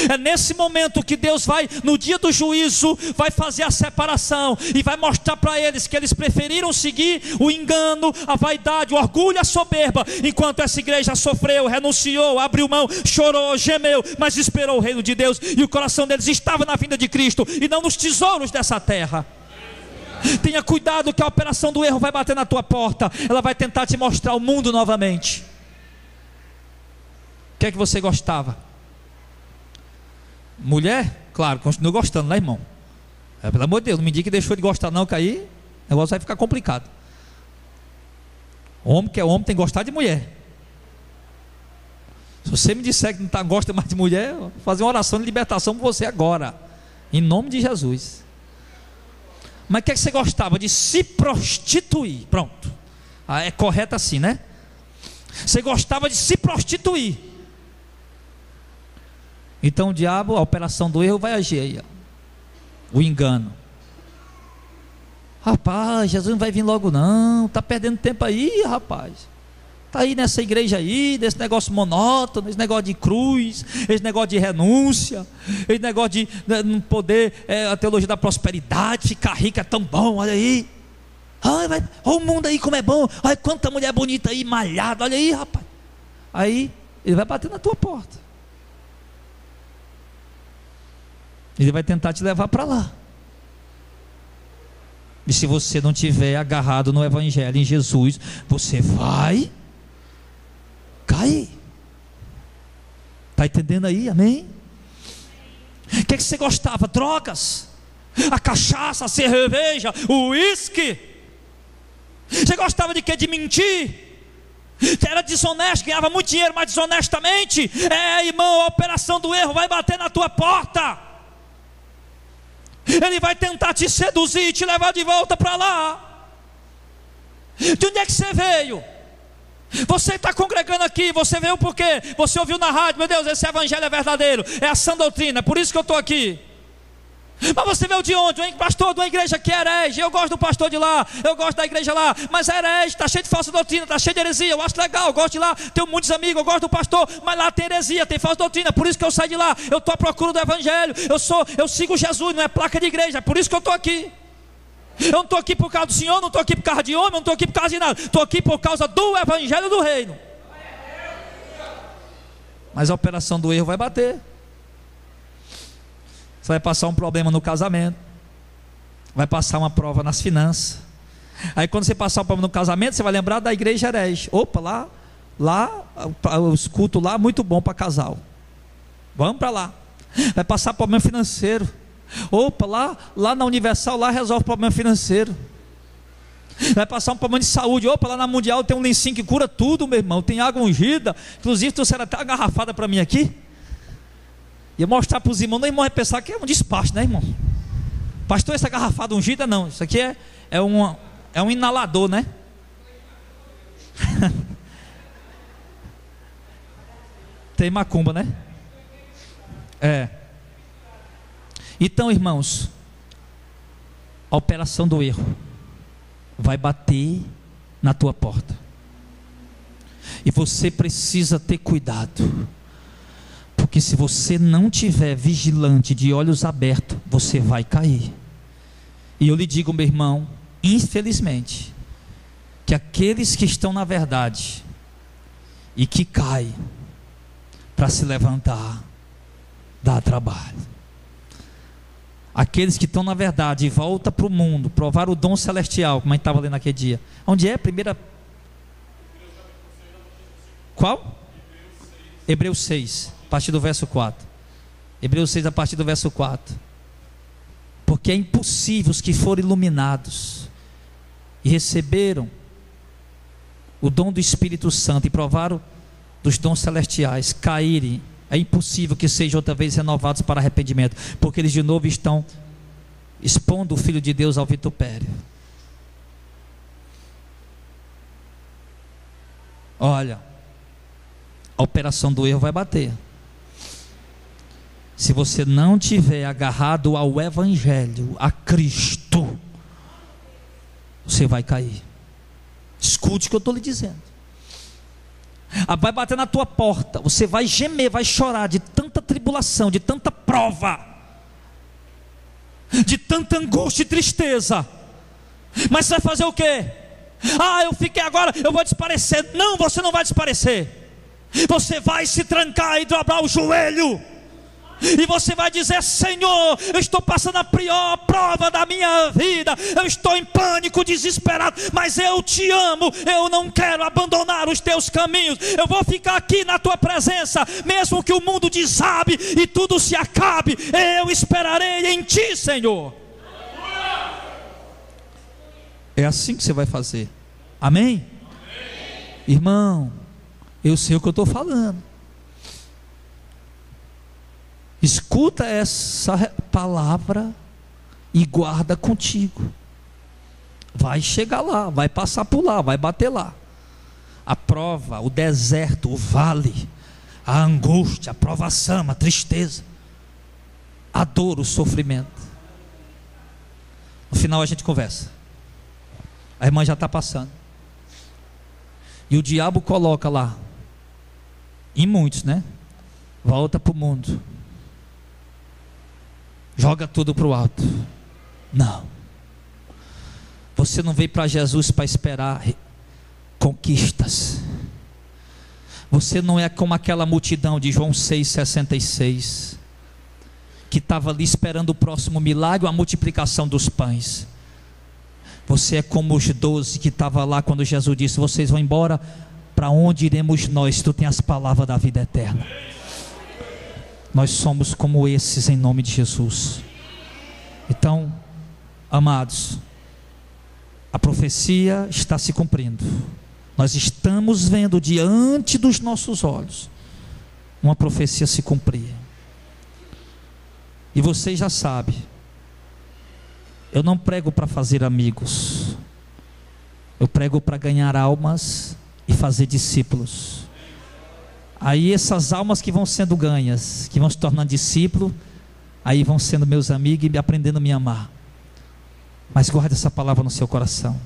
É nesse momento que Deus vai, no dia do juízo, vai fazer a separação e vai mostrar para eles que eles preferiram seguir o engano, a vaidade, o orgulho, a soberba, enquanto essa igreja sofreu, renunciou, abriu mão, chorou, gemeu, mas esperou o reino de Deus, e o coração deles estava na vinda de Cristo e não nos tesouros dessa terra. Tenha cuidado, que a operação do erro vai bater na tua porta. Ela vai tentar te mostrar o mundo novamente. O que é que você gostava? Mulher? Claro, continua gostando, né, irmão? Pelo amor de Deus, não me diga que deixou de gostar não, que aí o negócio vai ficar complicado. Homem que é homem tem que gostar de mulher. Se você me disser que não gosta mais de mulher, eu vou fazer uma oração de libertação por você agora, em nome de Jesus. Mas o que é que você gostava? De se prostituir. Pronto, é correto assim, né? Você gostava de se prostituir. Então o diabo, a operação do erro vai agir aí, ó. O engano. Rapaz, Jesus não vai vir logo não, está perdendo tempo aí, rapaz. Está aí nessa igreja aí, desse negócio monótono, esse negócio de cruz, esse negócio de renúncia, esse negócio de não poder, a teologia da prosperidade, ficar rico é tão bom, olha aí. Olha o mundo aí como é bom, olha quanta mulher bonita aí, malhada, olha aí, rapaz. Aí ele vai bater na tua porta. Ele vai tentar te levar para lá. E se você não tiver agarrado no Evangelho, em Jesus, você vai cair. Está entendendo aí? Amém? O que é que você gostava? Drogas, a cachaça, a cerveja, o uísque. Você gostava de quê? De mentir. Você era desonesto, ganhava muito dinheiro, mas desonestamente. Irmão, a operação do erro vai bater na tua porta. Ele vai tentar te seduzir e te levar de volta para lá. De onde é que você veio? Você está congregando aqui, você veio por quê? Você ouviu na rádio: meu Deus, esse evangelho é verdadeiro, é a sã doutrina, por isso que eu estou aqui. Mas você veio de onde? Pastor de uma igreja que é herege. Eu gosto do pastor de lá, eu gosto da igreja lá, mas é herege, está cheio de falsa doutrina, está cheio de heresia. Eu acho legal, eu gosto de lá, tenho muitos amigos, eu gosto do pastor, mas lá tem heresia, tem falsa doutrina, por isso que eu saio de lá. Eu estou à procura do evangelho, eu sigo Jesus, não é placa de igreja, é por isso que eu estou aqui. Eu não estou aqui por causa do Senhor, não estou aqui por causa de homem, não estou aqui por causa de nada, estou aqui por causa do evangelho do reino. Mas a operação do erro vai bater. Você vai passar um problema no casamento, vai passar uma prova nas finanças. Aí quando você passar um problema no casamento, você vai lembrar da igreja herege. Opa, lá os cultos lá, muito bom para casal. Vamos para lá. Vai passar problema financeiro. Opa, lá na Universal, lá resolve problema financeiro. Vai passar um problema de saúde. Opa, lá na Mundial tem um lencinho que cura tudo, meu irmão. Tem água ungida. Inclusive trouxeram até uma garrafada para mim aqui. E eu mostrar para os irmãos, o irmão vai pensar que é um despacho, né, irmão? Pastor, essa garrafada ungida não, isso aqui é um inalador, né? Tem macumba, né? Então, irmãos, a operação do erro vai bater na tua porta. E você precisa ter cuidado, porque se você não tiver vigilante, de olhos abertos, você vai cair. E eu lhe digo, meu irmão, infelizmente, que aqueles que estão na verdade e que caem, para se levantar, dá trabalho. Aqueles que estão na verdade e voltam para o mundo, provar o dom celestial, como a gente estava lendo naquele dia. Onde é? Primeira... Qual? Hebreus 6, a partir do verso 4. Hebreus 6, a partir do verso 4. Porque é impossível os que foram iluminados e receberam o dom do Espírito Santo e provaram dos dons celestiais caírem. É impossível que sejam outra vez renovados para arrependimento, porque eles de novo estão expondo o Filho de Deus ao vitupério. Olha, a operação do erro vai bater. Se você não tiver agarrado ao Evangelho, a Cristo, você vai cair. Escute o que eu estou lhe dizendo. Vai bater na tua porta, você vai gemer, vai chorar de tanta tribulação, de tanta prova, de tanta angústia e tristeza. Mas você vai fazer o quê? Eu fiquei agora, eu vou desaparecer. Não, você não vai desaparecer. Você vai se trancar e dobrar o joelho, e você vai dizer: Senhor, eu estou passando a pior prova da minha vida, eu estou em pânico, desesperado, mas eu te amo, eu não quero abandonar os teus caminhos, eu vou ficar aqui na tua presença, mesmo que o mundo desabe e tudo se acabe, eu esperarei em ti, Senhor. É assim que você vai fazer. Amém? Amém. Irmão, eu sei o que eu estou falando. Escuta essa palavra e guarda contigo. Vai chegar lá, vai passar por lá, vai bater lá. A prova, o deserto, o vale, a angústia, a provação, a tristeza, a dor, o sofrimento. No final a gente conversa. A irmã já está passando. E o diabo coloca lá, em muitos, né? Volta para o mundo. Joga tudo para o alto. Não. Você não veio para Jesus para esperar conquistas. Você não é como aquela multidão de João 6,66, que estava ali esperando o próximo milagre, a multiplicação dos pães. Você é como os 12 que estavam lá quando Jesus disse: vocês vão embora, para onde iremos nós? Tu tens as palavras da vida eterna. Nós somos como esses em nome de Jesus. Então, amados, a profecia está se cumprindo. Nós estamos vendo diante dos nossos olhos uma profecia se cumprir. E vocês já sabem, eu não prego para fazer amigos, eu prego para ganhar almas e fazer discípulos. Aí essas almas que vão sendo ganhas, que vão se tornando discípulos, aí vão sendo meus amigos e aprendendo a me amar. Mas guarde essa palavra no seu coração.